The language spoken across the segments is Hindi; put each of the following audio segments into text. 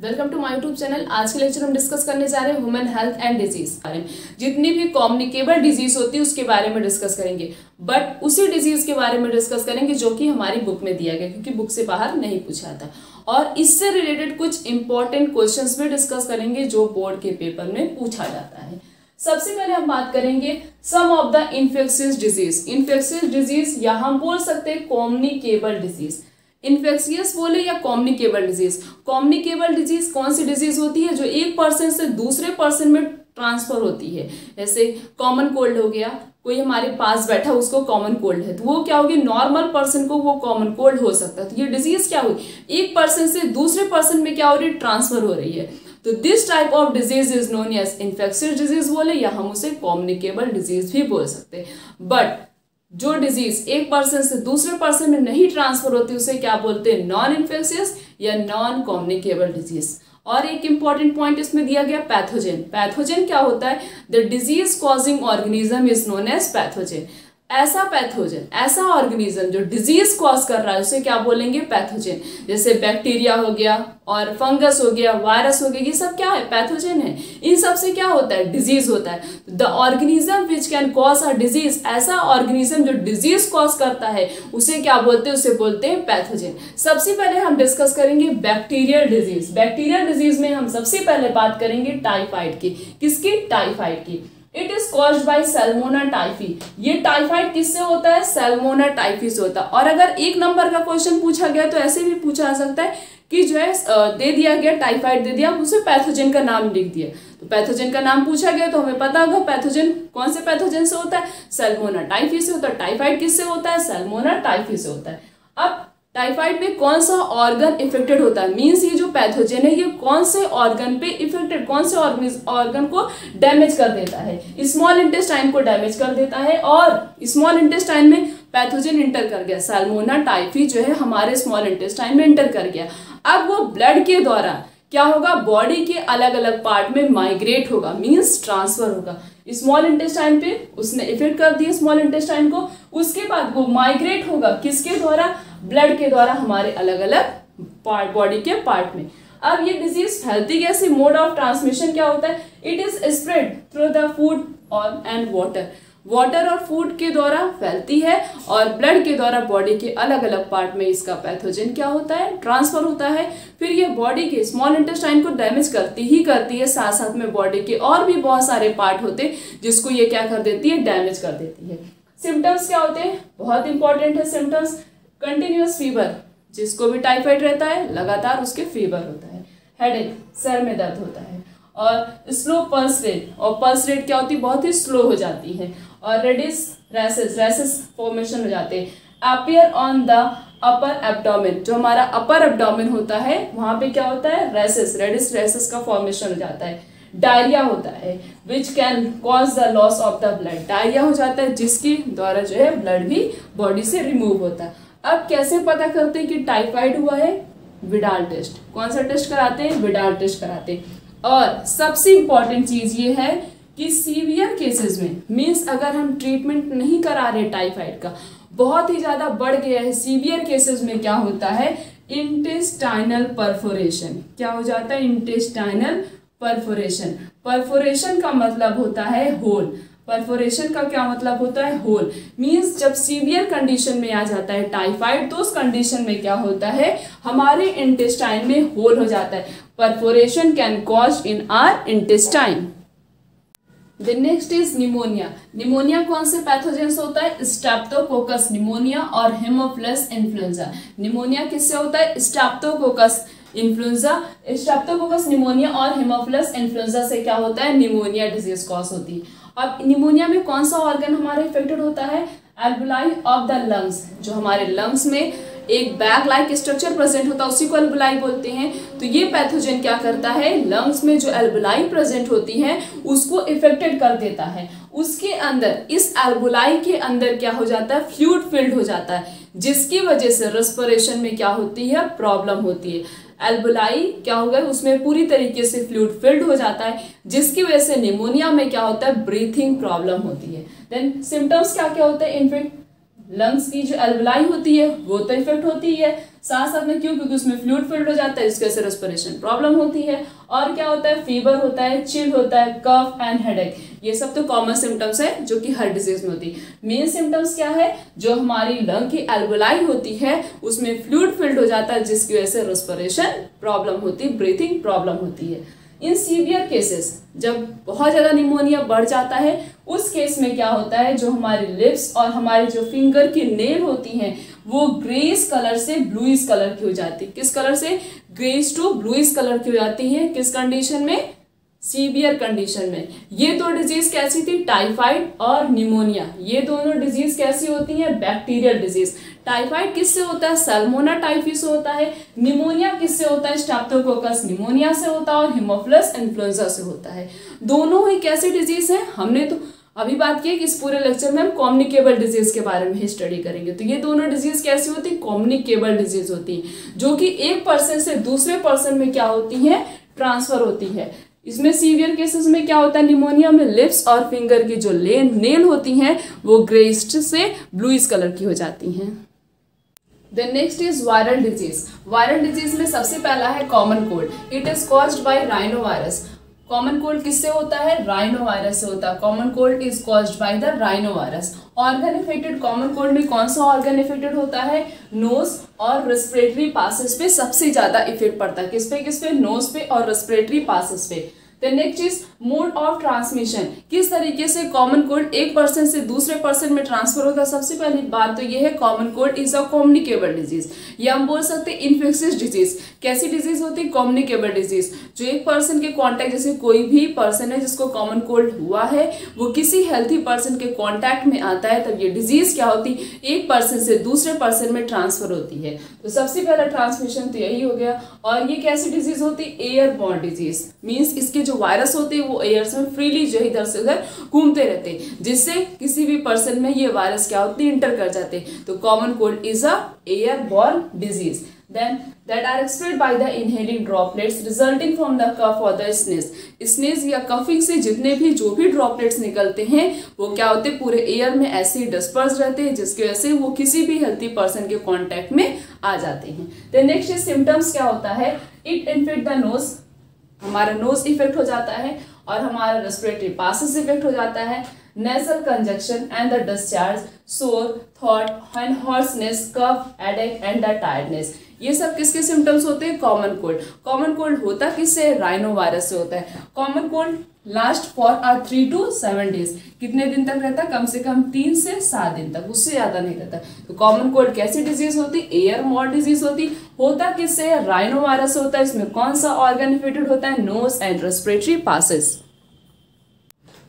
Welcome to my YouTube channel. आज के लेक्चर हम डिस्कस करने जा रहे हैं ह्यूमन हेल्थ एंड डिजीज बारे में। जितनी भी कम्युनिकेबल डिजीज होती है उसके बारे में डिस्कस करेंगे, बट उसी डिजीज के बारे में डिस्कस करेंगे जो कि हमारी बुक में दिया गया, क्योंकि बुक से बाहर नहीं पूछा था। और इससे रिलेटेड कुछ इंपॉर्टेंट क्वेश्चंस भी डिस्कस करेंगे जो बोर्ड के पेपर में पूछा जाता है। सबसे पहले हम बात करेंगे some of the infectious disease. Infectious disease या हम बोल सकते हैं कम्युनिकेबल डिजीज। इन्फेक्शियस बोले या कम्युनिकेबल डिजीज। कम्युनिकेबल डिजीज कौन सी डिजीज होती है जो एक पर्सन से दूसरे पर्सन में ट्रांसफर होती है। जैसे कॉमन कोल्ड हो गया, कोई हमारे पास बैठा उसको कॉमन कोल्ड है तो वो क्या होगी, नॉर्मल पर्सन को वो कॉमन कोल्ड हो सकता है। तो ये डिजीज क्या हुई, एक पर्सन से दूसरे पर्सन में क्या हो रही है, ट्रांसफर हो रही है। तो this type of disease is known as infectious disease बोले या हम उसे कम्युनिकेबल डिजीज भी बोल सकते हैं। बट जो डिजीज एक पर्सन से दूसरे पर्सन में नहीं ट्रांसफर होती उसे क्या बोलते हैं, नॉन इन्फेक्शियस या नॉन कम्युनिकेबल डिजीज। और एक इंपॉर्टेंट पॉइंट इसमें दिया गया पैथोजेन। पैथोजेन क्या होता है, the disease causing organism is known as pathogen. ऐसा पैथोजन, ऐसा ऑर्गेनिज्म जो डिजीज कॉज कर रहा है उसे क्या बोलेंगे, पैथोजन। जैसे बैक्टीरिया हो गया और फंगस हो गया, वायरस हो गया, ये सब क्या है, पैथोजन है। इन सब से क्या होता है, डिजीज होता है। The organism which can cause a disease, ऐसा ऑर्गेनिज्म जो डिजीज कॉज करता है उसे क्या बोलते हैं, उसे बोलते हैं पैथोजन। सबसे पहले हम डिस्कस करेंगे बैक्टीरियल डिजीज। बैक्टीरियल डिजीज में हम सबसे पहले बात करेंगे टाइफाइड की। किसकी, टाइफाइड की। It is caused by salmonella typhi. ये टाइफाइड किससे होता है, सैल्मोना टाइफी से होता है। और अगर एक नंबर का क्वेश्चन पूछा गया तो ऐसे भी पूछा जा सकता है कि जो है दे दिया गया टाइफाइड दे दिया, उसे पैथोजन का नाम लिख दिया। तो पैथोजन का नाम पूछा गया तो हमें पता होगा पैथोजन कौन से पैथोजन से होता है, सैल्मोना टाइफी से होता है। टाइफाइड किससे होता है, सैल्मोना टाइफी से होता है। अब टाइफाइड में कौन सा ऑर्गन इफेक्टेड होता है, मींस ये जो पैथोजन है ये कौन से ऑर्गन पे इफेक्टेड, कौन से ऑर्गन को डैमेज कर देता है, स्मॉल इंटेस्टाइन को डैमेज कर देता है। और स्मॉल इंटेस्टाइन में पैथोजन इंटर कर गया, सैल्मोना टाइफी जो है हमारे स्मॉल इंटेस्टाइन में इंटर कर गया। अब वो ब्लड के द्वारा क्या होगा, बॉडी के अलग अलग पार्ट में माइग्रेट होगा, मींस ट्रांसफर होगा। स्मॉल इंटेस्टाइन पे उसने इफेक्ट कर दिया स्मॉल इंटेस्टाइन को, उसके बाद वो माइग्रेट होगा किसके द्वारा, ब्लड के द्वारा हमारे अलग अलग पार्ट, बॉडी के पार्ट में। अब ये डिजीज फैलती कैसे, मोड ऑफ ट्रांसमिशन क्या होता है, it is spread through the food और एंड वाटर। वाटर और फूड के द्वारा फैलती है और ब्लड के द्वारा बॉडी के अलग अलग पार्ट में इसका पैथोजन क्या होता है, ट्रांसफर होता है। फिर ये बॉडी के स्मॉल इंटेस्टाइन को डैमेज करती ही करती है, साथ साथ में बॉडी के और भी बहुत सारे पार्ट होते हैं जिसको ये क्या कर देती है, डैमेज कर देती है। सिम्टम्स क्या होते हैं, बहुत इंपॉर्टेंट है सिम्टम्स। कंटिन्यूअस फीवर, जिसको भी टाइफाइड रहता है लगातार उसके फीवर होता है। हेडेक, सर में दर्द होता है। और स्लो पल्स रेट, और पल्स रेट क्या होती है, बहुत ही स्लो हो जाती है। और रेडिश रैसेस फॉर्मेशन हो जाते हैं। Appear on the upper abdomen, जो हमारा अपर एब्डोमेन होता है वहां पे क्या होता है, रेडिश रैसेस का फॉर्मेशन हो जाता है। डायरिया होता है which can cause the loss of the blood, diarrhoea हो जाता है जिसके द्वारा जो है ब्लड भी बॉडी से रिमूव होता है। अब कैसे पता करते हैं कि टाइफाइड हुआ है, विडाल टेस्ट। कौन सा टेस्ट कराते हैं, विडाल टेस्ट कराते हैं। और सबसे इंपॉर्टेंट चीज ये है कि सीवियर केसेस में, मीन्स अगर हम ट्रीटमेंट नहीं करा रहे टाइफाइड का, बहुत ही ज्यादा बढ़ गया है, सीवियर केसेस में क्या होता है, इंटेस्टाइनल परफोरेशन। क्या हो जाता है, इंटेस्टाइनल परफोरेशन। परफोरेशन का मतलब होता है होल। परफोरेशन का क्या मतलब होता है, होल। मींस जब सीवियर कंडीशन में आ जाता है टाइफाइड तो उस कंडीशन में क्या होता है, हमारे इंटेस्टाइन में होल हो जाता है। Perforation can cause in our intestine. The next is pneumonia. Pneumonia कौन से पैथोजन से होता है, स्ट्रेप्टोकोकस निमोनिया और हेमोफिलस इन्फ्लुएंजा। निमोनिया किससे होता है, स्ट्रेप्टोकोकस इन्फ्लुएंजा, स्ट्रेप्टोकोकस निमोनिया और हेमोफिलस इन्फ्लुएंजा से क्या होता है, निमोनिया डिजीज कॉज होती है। अब निमोनिया में कौन सा ऑर्गन हमारे इफेक्टेड होता है, एल्बुलाई ऑफ द लंग्स। जो हमारे लंग्स में एक बैग लाइक स्ट्रक्चर प्रेजेंट होता है उसी को एल्बुलाई बोलते हैं। तो ये पैथोजन क्या करता है, लंग्स में जो एल्बुलाई प्रेजेंट होती है उसको इफेक्टेड कर देता है। उसके अंदर, इस एल्बुलाई के अंदर क्या हो जाता है, फ्लूइड फिल्ड हो जाता है, जिसकी वजह से रेस्पिरेशन में क्या होती है, प्रॉब्लम होती है। एल्बुलाई क्या होगा, उसमें पूरी तरीके से फ्लूइड फिल्ड हो जाता है, जिसकी वजह से निमोनिया में क्या होता है, ब्रीथिंग प्रॉब्लम होती है। देन सिम्टम्स क्या क्या होते हैं, इन्फेक्ट लंग्स की जो एल्बुलाई होती है वो तो इफेक्ट होती है, साथ साथ में क्यों, क्योंकि उसमें फ्लूइड फिल्ड हो जाता है जिसकी वजह से रेस्पिरेशन प्रॉब्लम होती है। और क्या होता है, फीवर होता है, चिल होता है, कफ एंड हेडेक, ये सब तो कॉमन सिम्टम्स है जो कि हर डिजीज में होती है। मेन सिम्टम्स क्या है, जो हमारी लंग की एल्वेलाई होती है उसमें फ्लूइड फिल्ड हो जाता है जिसकी वजह से रेस्पिरेशन प्रॉब्लम होती है, ब्रीथिंग प्रॉब्लम होती है। इन सीवियर केसेस जब बहुत ज़्यादा निमोनिया बढ़ जाता है उस केस में क्या होता है, जो हमारी लिप्स और हमारी जो फिंगर की नेल होती हैं वो ग्रेस कलर से ब्लूइश कलर की हो जाती है। किस कलर से, ग्रेस टू ब्लूइश कलर की हो जाती है। किस कंडीशन में, सीवियर कंडीशन में। ये दो डिजीज कैसी थी, टाइफाइड और निमोनिया, ये दोनों डिजीज कैसी होती हैं, बैक्टीरियल डिजीज। टाइफाइड किससे होता है, सैल्मोना टाइफी से होता है। निमोनिया किससे होता है, स्ट्रेप्टोकोकस निमोनिया से होता है और हेमोफिलस इन्फ्लुएंजा से होता है। दोनों ही कैसी डिजीज है, हमने तो अभी बात की कि इस पूरे लेक्चर में हम कम्युनिकेबल डिजीज के बारे में ही स्टडी करेंगे। तो ये दोनों डिजीज कैसी होती है, कम्युनिकेबल डिजीज होती है, जो कि एक पर्सन से दूसरे पर्सन में क्या होती है, ट्रांसफर होती है। इसमें सीवियर केसेस में क्या होता है, निमोनिया में लिप्स और फिंगर की जो नेल होती हैं वो ग्रेस्ट से ब्लूइश कलर की हो जाती हैं। Then next is viral disease. Viral disease में सबसे पहला है common cold. It is caused by rhino virus. Common cold किससे होता है, राइनो वायरस से होता है। Common cold is caused by the rhino virus. Organ affected, common cold में कौन सा ऑर्गन इफेक्टेड होता है, नोज और रेस्पिरेटरी पासेस पे सबसे ज्यादा इफेक्ट पड़ता है। किस पे, नोज पे और रेस्पिरेटरी पासेस पे। Then next is mode of transmission. किस तरीके से कॉमन कोल्ड एक पर्सन से दूसरे पर्सन में ट्रांसफर होता है। सबसे पहली बात तो ये है, common cold is a communicable disease, या हम बोल सकते हैं इन्फेक्शियस डिजीज। कैसी डिजीज होती है, कम्युनिकेबल डिजीज, जो एक पर्सन के कॉन्टैक्ट, जैसे कोई भी पर्सन है जिसको कॉमन कोल्ड हुआ है वो किसी हेल्थी पर्सन के कॉन्टैक्ट में आता है, तब ये डिजीज क्या होती है, एक पर्सन से दूसरे पर्सन में ट्रांसफर होती है। तो सबसे पहला ट्रांसमिशन तो यही हो गया। और ये कैसी डिजीज होती है, एयरबॉर्न डिजीज, मीन्स इसके जो वायरस होते हैं वो एयर्स में फ्रीली जो इधर से उधर घूमते रहते हैं, जिससे किसी भी पर्सन में ये वायरस क्या होती है, इंटर कर जाते हैं। तो common cold is a airborne disease. Then that are spread by the inhaling droplets resulting from the cough or the sneeze. Sneeze या कफिंग से जितने भी जो भी ड्रॉपलेट्स निकलते हैं वो क्या होते हैं, पूरे एयर में ऐसे ही डिस्पर्स रहते हैं, जिसकी वजह से वो किसी भी हेल्थी पर्सन के कांटेक्ट में आ जाते हैं। देन नेक्स्ट सिम्टम्स क्या होता है, इट इन्फेक्ट द नोज, हमारा नोज इफेक्ट हो जाता है और हमारा रेस्पिरेटरी पासेस इफेक्ट हो जाता है। nasal congestion and the discharge, sore throat and hoarseness, cough, headache and the tiredness, ये सब किसके सिम्टम्स होते हैं, कॉमन कोल्ड। कॉमन कोल्ड होता किससे, राइनो वायरस से होता है। Common cold last for 3 to 7 days, कितने दिन तक रहता है, कम से कम 3 से 7 दिन तक, उससे ज्यादा नहीं रहता। तो कॉमन कोल्ड कैसी डिजीज होती, एयरबॉर्न डिजीज होता किससे, राइनो वायरस होता है। इसमें कौन सा ऑर्गन इफेक्टेड होता है, nose and respiratory passages.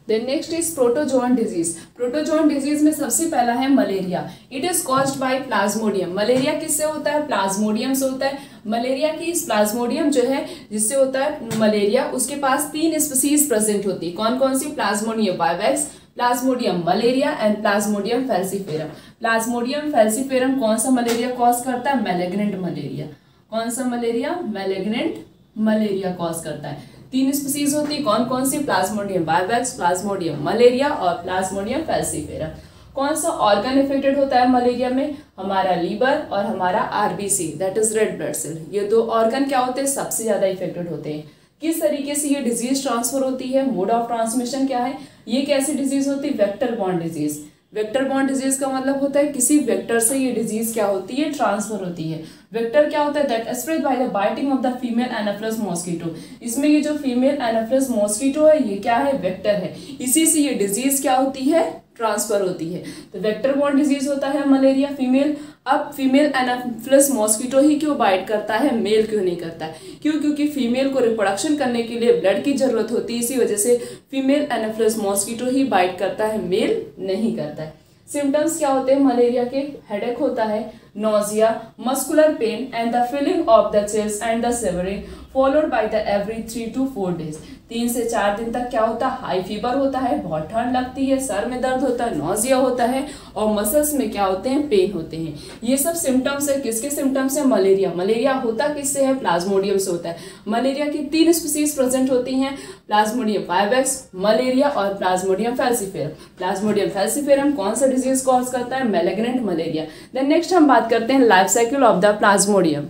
Then next is protozoan disease. Protozoan disease में सबसे पहला है malaria. It is caused by plasmodium. Malaria किससे होता है, प्लाज्मोडियम से होता है। मलेरिया की प्लाज्मोडियम जो है जिससे होता है मलेरिया, उसके पास 3 स्पीसीज प्रेजेंट होती है। कौन कौन सी, plasmodium vivax, plasmodium malaria and plasmodium falciparum. Plasmodium falciparum कौन सा मलेरिया कॉज करता है, मैलिग्नेंट मलेरिया। कौन सा मलेरिया, मैलिग्नेंट मलेरिया कॉज करता है। 3 स्पीसीज होती है, कौन कौन सी, प्लाज्मोडियम वाइवेक्स, प्लाज्मोडियम मलेरिया और प्लाज्मोडियम फैल्सीफेरम। कौन सा ऑर्गन इफेक्टेड होता है मलेरिया में, हमारा लीवर और हमारा RBC, that is red blood cell. ये 2 ऑर्गन क्या होते हैं, सबसे ज्यादा इफेक्टेड होते हैं। किस तरीके से ये डिजीज ट्रांसफर होती है, मोड ऑफ ट्रांसमिशन क्या है, ये कैसी डिजीज होती है, vector borne disease. Vector borne disease का मतलब होता है किसी वेक्टर से ये डिजीज क्या होती है, ट्रांसफर होती है। वेक्टर क्या होता है, that spread by the biting of the female anopheles mosquito. इसमें ये जो फीमेल एनाफिलस मॉस्किटो है ये क्या है, वेक्टर है, इसी से ये डिजीज क्या होती है, ट्रांसफर होती है। तो वेक्टर बॉर्न डिजीज होता है मलेरिया फीमेल। अब फीमेल एनाफिलस मॉस्किटो ही क्यों बाइट करता है, मेल क्यों नहीं करता है, क्यों, क्योंकि फीमेल को रिप्रोडक्शन करने के लिए ब्लड की जरूरत होती है, इसी वजह से फीमेल एनाफिलस मॉस्किटो ही बाइट करता है, मेल नहीं करता है। सिम्टम्स क्या होते हैं मलेरिया के, हेडेक होता है, nausea, muscular pain and the feeling of the chills and the shivering followed by the every 3 to 4 days। 3 से 4 दिन तक क्या होता है, हाई फीवर होता है, बहुत ठंड लगती है, सर में दर्द होता है, नोजिया होता है और मसल्स में क्या होते हैं, पेन होते हैं। ये सब सिम्टम्स है, किसके सिम्टम्स है, मलेरिया। मलेरिया होता किससे है, प्लाज्मोडियम से होता है। मलेरिया की 3 स्पीसीज प्रेजेंट होती हैं, प्लाज्मोडियम वाइवेक्स, मलेरिया और प्लाज्मोडियम फैल्सीफेरम। प्लाज्मोडियम फैल्सीफेरम कौन सा डिजीज कॉज करता है, मैलिग्नेंट मलेरिया। देन नेक्स्ट हम बात बात करते हैं life cycle of the plasmodium.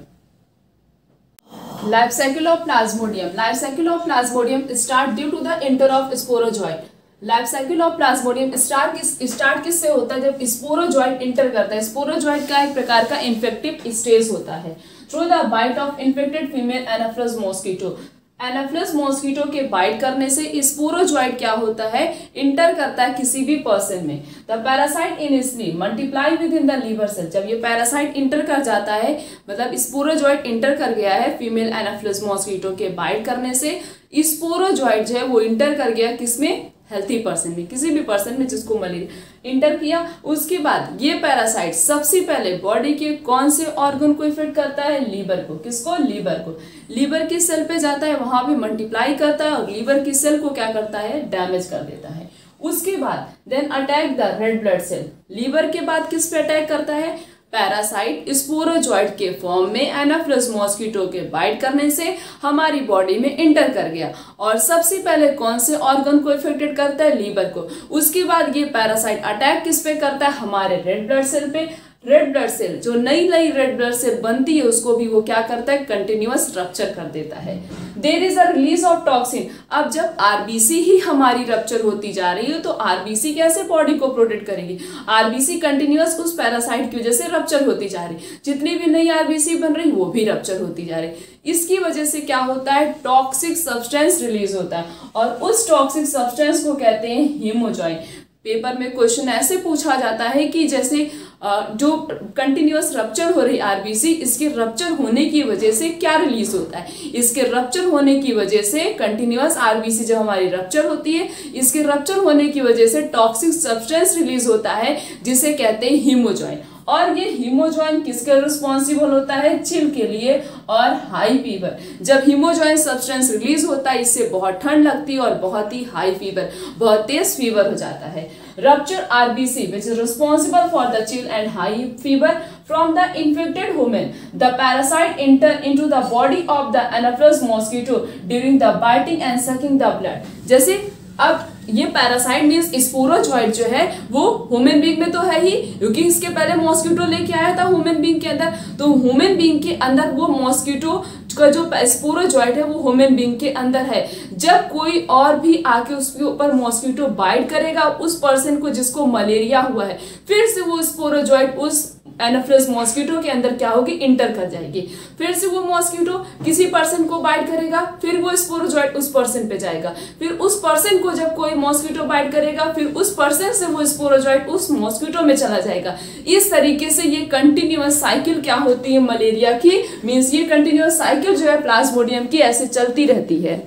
Life cycle of plasmodium. Life cycle of plasmodium start due to the enter of sporozoite. Life cycle of plasmodium start किससे होता है? जब स्पोरोजॉइट इंटर करता है। स्पोरोजॉइट का एक प्रकार का इन्फेक्टिव स्टेज होता है through the bite of infected female anopheles mosquito. Anopheles mosquito के बाइट करने से स्पोरोजॉइट क्या होता है? इंटर करता है किसी भी पर्सन में। The parasite in sleep multiply within the liver cell. जब ये पैरासाइट इंटर कर जाता है, मतलब स्पोरोजॉइट इंटर कर गया है फीमेल एनाफिलस मॉस्किटो के बाइट करने से, स्पोरोजॉइट जो है वो इंटर कर गया किसमें? हेल्थी पर्सन में, किसी भी पर्सन में जिसको मलेरिया इंटर किया। उसके बाद ये पैरासाइट सबसे पहले बॉडी के कौन से ऑर्गन को इफेक्ट करता है? लीवर को। किसको? लीवर को। लीवर की सेल पे जाता है, वहां पे मल्टीप्लाई करता है और लीवर की सेल को क्या करता है? डैमेज कर देता है। उसके बाद then attack the red blood cell. Liver के बाद किस पे अटैक करता है? पैरासाइट स्पोरोजॉइट के फॉर्म में एनाफिलस मॉस्किटो के बाइट करने से हमारी बॉडी में इंटर कर गया और सबसे पहले कौन से ऑर्गन को इफेक्टेड करता है? लीवर को। उसके बाद ये पैरासाइट अटैक किस पे करता है? हमारे रेड ब्लड सेल पे। रेड ब्लड सेल जो नई नई रेड ब्लड सेल बनती है उसको भी वो क्या करता है? कंटिन्यूअस रप्चर कर देता है। There is a release of toxin. अब जब आरबीसी ही हमारी रप्चर होती जा रही है तो आरबीसी कैसे बॉडी को प्रोटेक्ट करेगी? आरबीसी कंटिन्यूअस उस पैरासाइट की वजह से रप्चर होती जा रही, जितनी भी नई आरबीसी बन रही वो भी रप्चर होती जा रही। इसकी वजह से क्या होता है? टॉक्सिक सब्सटेंस रिलीज होता है और उस टॉक्सिक सब्सटेंस को कहते हैं हीमोजॉइन। पेपर में क्वेश्चन ऐसे पूछा जाता है कि जैसे जो कंटिन्यूअस रप्चर हो रही आरबीसी, इसके रप्चर होने की वजह से क्या रिलीज होता है? इसके रप्चर होने की वजह से कंटिन्यूअस आरबीसी जब हमारी रप्चर होती है, इसके रप्चर होने की वजह से टॉक्सिक सब्सटेंस रिलीज होता है जिसे कहते हैं हीमोजॉइन। और ये हीमोजॉइन किसके रिस्पॉन्सिबल होता है? चिल के लिए और हाई फीवर। जब हीमोजॉइन सब्सटेंस रिलीज होता है इससे बहुत ठंड लगती है और बहुत ही हाई फीवर, बहुत तेज फीवर हो जाता है। Rupture RBC which is responsible for the chill and high fever from the infected women. The parasite inter into the body of the Anopheles mosquito during the biting and sucking the blood. जैसे अब ये पैरासाइट मींस स्पोरोजॉइट जो है वो ह्यूमन बीइंग में तो है ही, क्योंकि इसके पहले मॉस्किटो लेके आया था ह्यूमन बीइंग के अंदर, तो ह्यूमन बीइंग के अंदर वो मॉस्किटो का जो स्पोरोजॉइट है वो ह्यूमन बीइंग के अंदर है। जब कोई और भी आके उसके ऊपर मॉस्किटो बाइट करेगा उस पर्सन को जिसको मलेरिया हुआ है, फिर से वो स्पोरोजॉइट उस एनाफिलस मॉस्किटो के अंदर क्या होगी? इंटर कर जाएगी। फिर से वो मॉस्किटो किसी पर्सन को बाइट करेगा, फिर वो स्पोरोजॉइट उस पर्सन पे जाएगा, फिर उस पर्सन को जब कोई मॉस्किटो बाइट करेगा फिर उस पर्सन से वो स्पोरोजॉइट उस मॉस्किटो में चला जाएगा। इस तरीके से ये कंटिन्यूअस साइकिल क्या होती है मलेरिया की? मींस ये कंटिन्यूअस साइकिल जो है प्लाज्मोडियम की ऐसे चलती रहती है।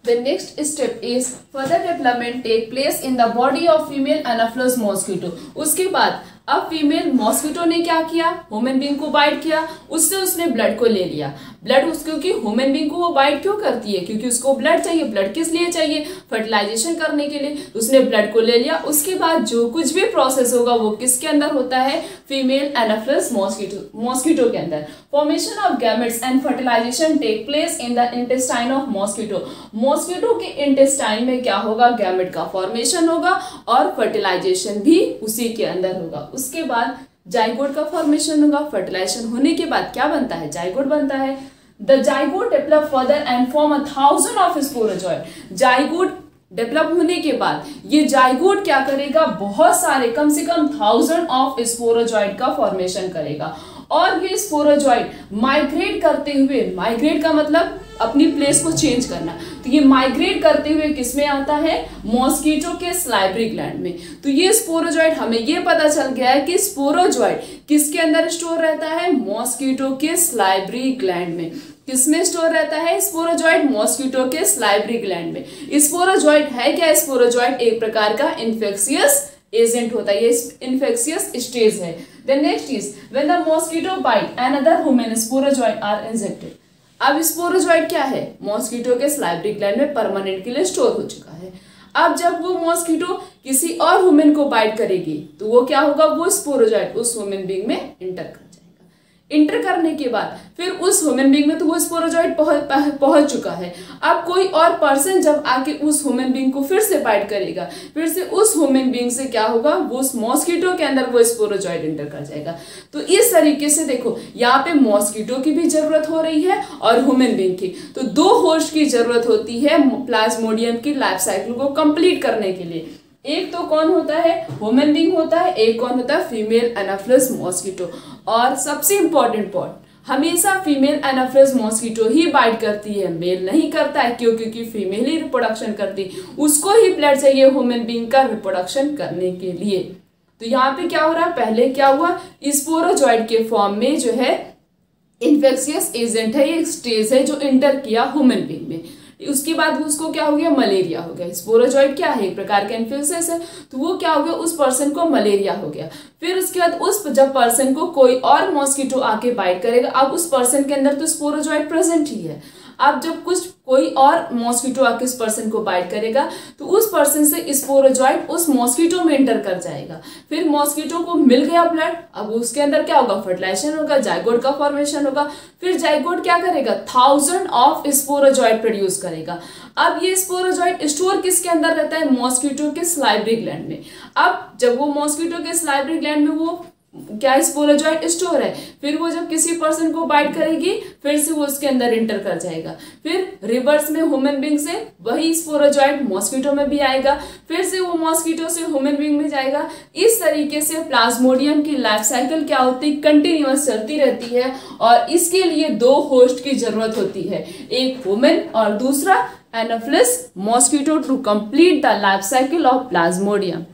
The next step is further development take place in the body of female Anopheles mosquito. उसके बाद अब फीमेल मॉस्किटो ने क्या किया? ह्यूमन बीइंग को बाइट किया, उससे उसने ब्लड को ले लिया। ब्लड क्योंकि ह्यूमन बीइंग को वो बाइट क्यों करती है? क्योंकि उसको ब्लड चाहिए। ब्लड किस लिए चाहिए? फर्टिलाइजेशन करने के लिए। उसने ब्लड को ले लिया। उसके बाद जो कुछ भी प्रोसेस होगा वो किसके अंदर होता है? फीमेल एनाफिलस मॉस्किटो के अंदर। Formation of gametes and fertilization take place in the intestine of mosquito. Mosquito के इंटेस्टाइन में क्या होगा? गैमेट का फॉर्मेशन होगा और फर्टिलाइजेशन भी उसी के अंदर होगा। उसके बाद जाइगोट का फॉर्मेशन होगा। फर्टिलाइजेशन होने के बाद क्या बनता है? जाइगोट बनता है। The zygote develop further and form 1000 of sporozoite. Zygote develop होने के बाद ये जाइगोट क्या करेगा? बहुत सारे कम से कम 1000 ऑफ स्पोरोजॉइट का फॉर्मेशन करेगा और ये स्पोरोजॉइट माइग्रेट करते हुए, माइग्रेट का मतलब अपनी प्लेस को चेंज करना, तो ये माइग्रेट करते हुए किसमें आता है? मॉस्किटो के सलाइवरी ग्लैंड में। तो ये स्पोरोजॉइट, हमें ये पता चल गया है कि स्पोरोजॉइट किसके अंदर स्टोर रहता है? मॉस्किटो के सलाइवरी ग्लैंड में। किसमें स्टोर रहता है स्पोरोजॉइट? मॉस्किटो के सलाइवरी ग्लैंड में। स्पोरोजॉइट है क्या? स्पोरोजॉइट एक प्रकार का इन्फेक्शियस एजेंट होता है, ये इन्फेक्शियस स्टेज है। The next is when the mosquito bite another human, sporozoite are injected. अब स्पोरोजॉइट क्या है? मॉस्किटो के सलाइवरी ग्लैंड में परमानेंट के लिए स्टोर हो चुका है। अब जब वो मॉस्किटो किसी और ह्यूमन को बाइट करेगी तो वो क्या होगा? वो स्पोरोजॉइट उस ह्यूमन बीइंग में इंटर कर जाएगा। इंटर करने के बाद फिर उस ह्यूमन बीइंग में तो वो स्पोरोजॉइट पहुंच चुका है। अब कोई और पर्सन जब आके उस ह्यूमन बीइंग को फिर से बाइट करेगा, फिर से उस ह्यूमन बीइंग से क्या होगा, वो उस मॉस्किटो के अंदर वो स्पोरोजॉइट इंटर कर जाएगा। तो इस तरीके से देखो यहाँ पे मॉस्किटो की भी जरूरत हो रही है और ह्यूमन बीइंग की, तो 2 होस्ट की जरूरत होती है प्लाज्मोडियम की लाइफ साइकिल को कंप्लीट करने के लिए। एक तो कौन होता है, ह्यूमन बीइंग होता है, एक कौन होता है, फीमेल एनाफिलिस मॉस्किटो। और सबसे इंपॉर्टेंट पॉइंट, हमेशा फीमेल एनाफिलिस मॉस्किटो ही बाइट करती है, मेल नहीं करता है। क्यों? क्योंकि फीमेल ही रिप्रोडक्शन करती, उसको ही ब्लड चाहिए ह्यूमन बीइंग का रिप्रोडक्शन करने के लिए। तो यहाँ पे क्या हो रहा है, पहले क्या हुआ, स्पोरोजॉइड के फॉर्म में जो है इन्फेक्शियस एजेंट है, ये स्टेज है जो इंटर किया ह्यूमन बीइंग में। उसके बाद उसको क्या हो गया, मलेरिया हो गया। स्पोरोजॉइड क्या है, एक प्रकार का इन्फेक्शियस है, तो वो क्या हो गया, उस पर्सन को मलेरिया हो गया। फिर उसके बाद उस जब पर्सन को कोई और मॉस्किटो आके बाइट करेगा, अब उस पर्सन के अंदर तो स्पोरोजॉइड प्रेजेंट ही है। अब जब कोई और मॉस्किटो आके उस पर्सन को बाइट करेगा तो उस पर्सन से स्पोरोजॉइड उस मॉस्किटो में एंटर कर जाएगा। फिर मॉस्किटो को मिल गया ब्लड, अब उसके अंदर क्या होगा, फर्टिलाइजेशन होगा, जाइगोट का फॉर्मेशन होगा। फिर जाइगोट क्या करेगा, 1000 ऑफ स्पोरोजॉइड प्रोड्यूस करेगा। अब ये स्पोरोजॉइड स्टोर किसके अंदर रहता है, मॉस्किटो के सलाइवरी ग्लैंड में। अब जब वो मॉस्किटो के सलाइवरी ग्लैंड में वो क्या स्पोरोजॉइड स्टोर है, फिर वो जब किसी पर्सन को बाइट करेगी फिर से वो उसके अंदर इंटर कर जाएगा। फिर रिवर्स में ह्यूमन बीइंग से वही स्पोरोजॉइड मॉस्किटो में भी आएगा, फिर से वो मॉस्किटो से ह्यूमन बीइंग में जाएगा। इस तरीके से प्लाज्मोडियम की लाइफ साइकिल क्या होती है, कंटिन्यूअस चलती रहती है। और इसके लिए 2 होस्ट की जरूरत होती है, एक ह्यूमन और दूसरा anopheles mosquito to complete the life cycle of plasmodium.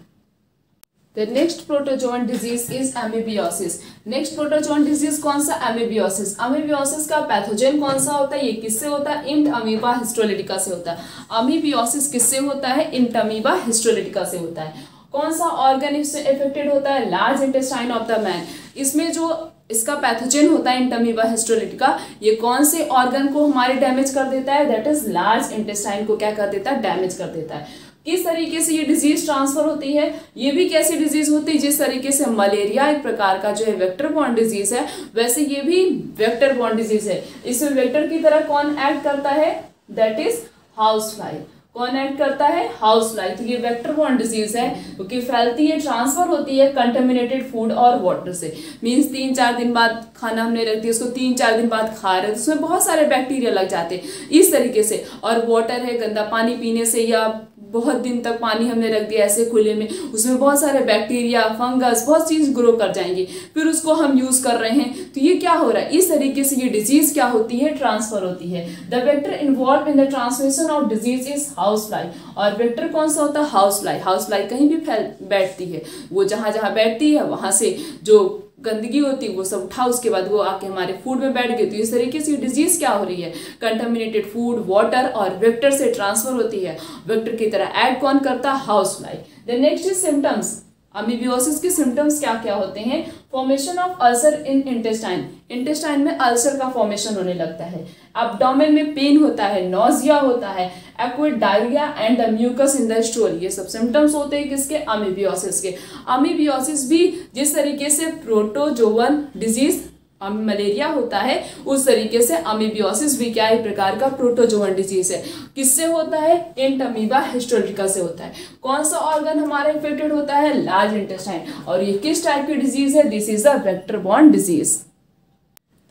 The next protozoan disease is amoebiasis. Next protozoan disease कौन सा, amoebiasis। amoebiasis का पैथोजन कौन सा होता है, ये किससे होता है, इंटअमीबा हिस्टोलिटिका से होता है। amoebiasis किससे होता है, इंटअमीबा हिस्टोलिटिका से होता है। कौन सा ऑर्गन इससे इफेक्टेड होता है, large intestine of the man. इसमें जो इसका पैथोजन होता है इंटअमीबा हिस्टोलिटिका, ये कौन से ऑर्गन को हमारे डैमेज कर देता है, दैट इज लार्ज इंटेस्टाइन को क्या कर देता है, डैमेज कर देता है। किस तरीके से ये डिजीज ट्रांसफर होती है, ये भी कैसी डिजीज होती है, जिस तरीके से मलेरिया एक प्रकार का जो है वेक्टर बॉर्न डिजीज है, वैसे ये भी वेक्टर बॉर्न डिजीज है। इसमें वेक्टर की तरह कौन एक्ट करता है, दैट इज हाउस फ्लाई। कौन एक्ट करता है, हाउस फ्लाई। तो ये वेक्टर बॉर्न डिजीज है क्योंकि फैलती है, ट्रांसफर होती है कंटेमिनेटेड फूड और वाटर से। मीन्स 3-4 दिन बाद खाना हमने रख दिया, उसको 3-4 दिन बाद खा रहे हैं तो उसमें बहुत सारे बैक्टीरिया लग जाते हैं इस तरीके से। और वाटर है, गंदा पानी पीने से या बहुत दिन तक पानी हमने रख दिया ऐसे खुले में, उसमें बहुत सारे बैक्टीरिया, फंगस, बहुत चीज ग्रो कर जाएंगी, फिर उसको हम यूज कर रहे हैं तो ये क्या हो रहा है, इस तरीके से ये डिजीज क्या होती है, ट्रांसफर होती है। The vector involve in the transmission of disease is house fly. और वेक्टर कौन सा होता है, हाउस फ्लाई। हाउस फ्लाई कहीं भी बैठती है, वो जहां जहां बैठती है वहां से जो गंदगी होती है वो सब उठा, उसके बाद वो आके हमारे फूड में बैठ गई। तो इस तरीके से डिजीज क्या हो रही है, कंटामिनेटेड फूड, वाटर और वेक्टर से ट्रांसफर होती है। वेक्टर की तरह ऐड कौन करता है, house fly. The next is symptoms. Amoebiasis के सिम्टम्स क्या क्या होते हैं, formation of ulcer in intestine. Intestine में अल्सर का फॉर्मेशन होने लगता है, एब्डोमेन में पेन होता है, नोजिया होता है, एक्विड diarrhoea and the mucus in the stool. ये सब सिम्टम्स होते हैं किसके, अमीबियोसिस के। अमीबियोसिस भी जिस तरीके से प्रोटोजोवन डिजीज मलेरिया होता है उस तरीके से अमीबियोसिस भी क्या एक प्रकार का प्रोटोजोवन डिजीज है। किससे होता है, इंटअमीबा हिस्टोलिटिका से होता है। कौन सा ऑर्गन हमारा इन्फेक्टेड होता है, लार्ज इंटेस्टाइन। और ये किस टाइप की डिजीज है, this is a vector borne disease.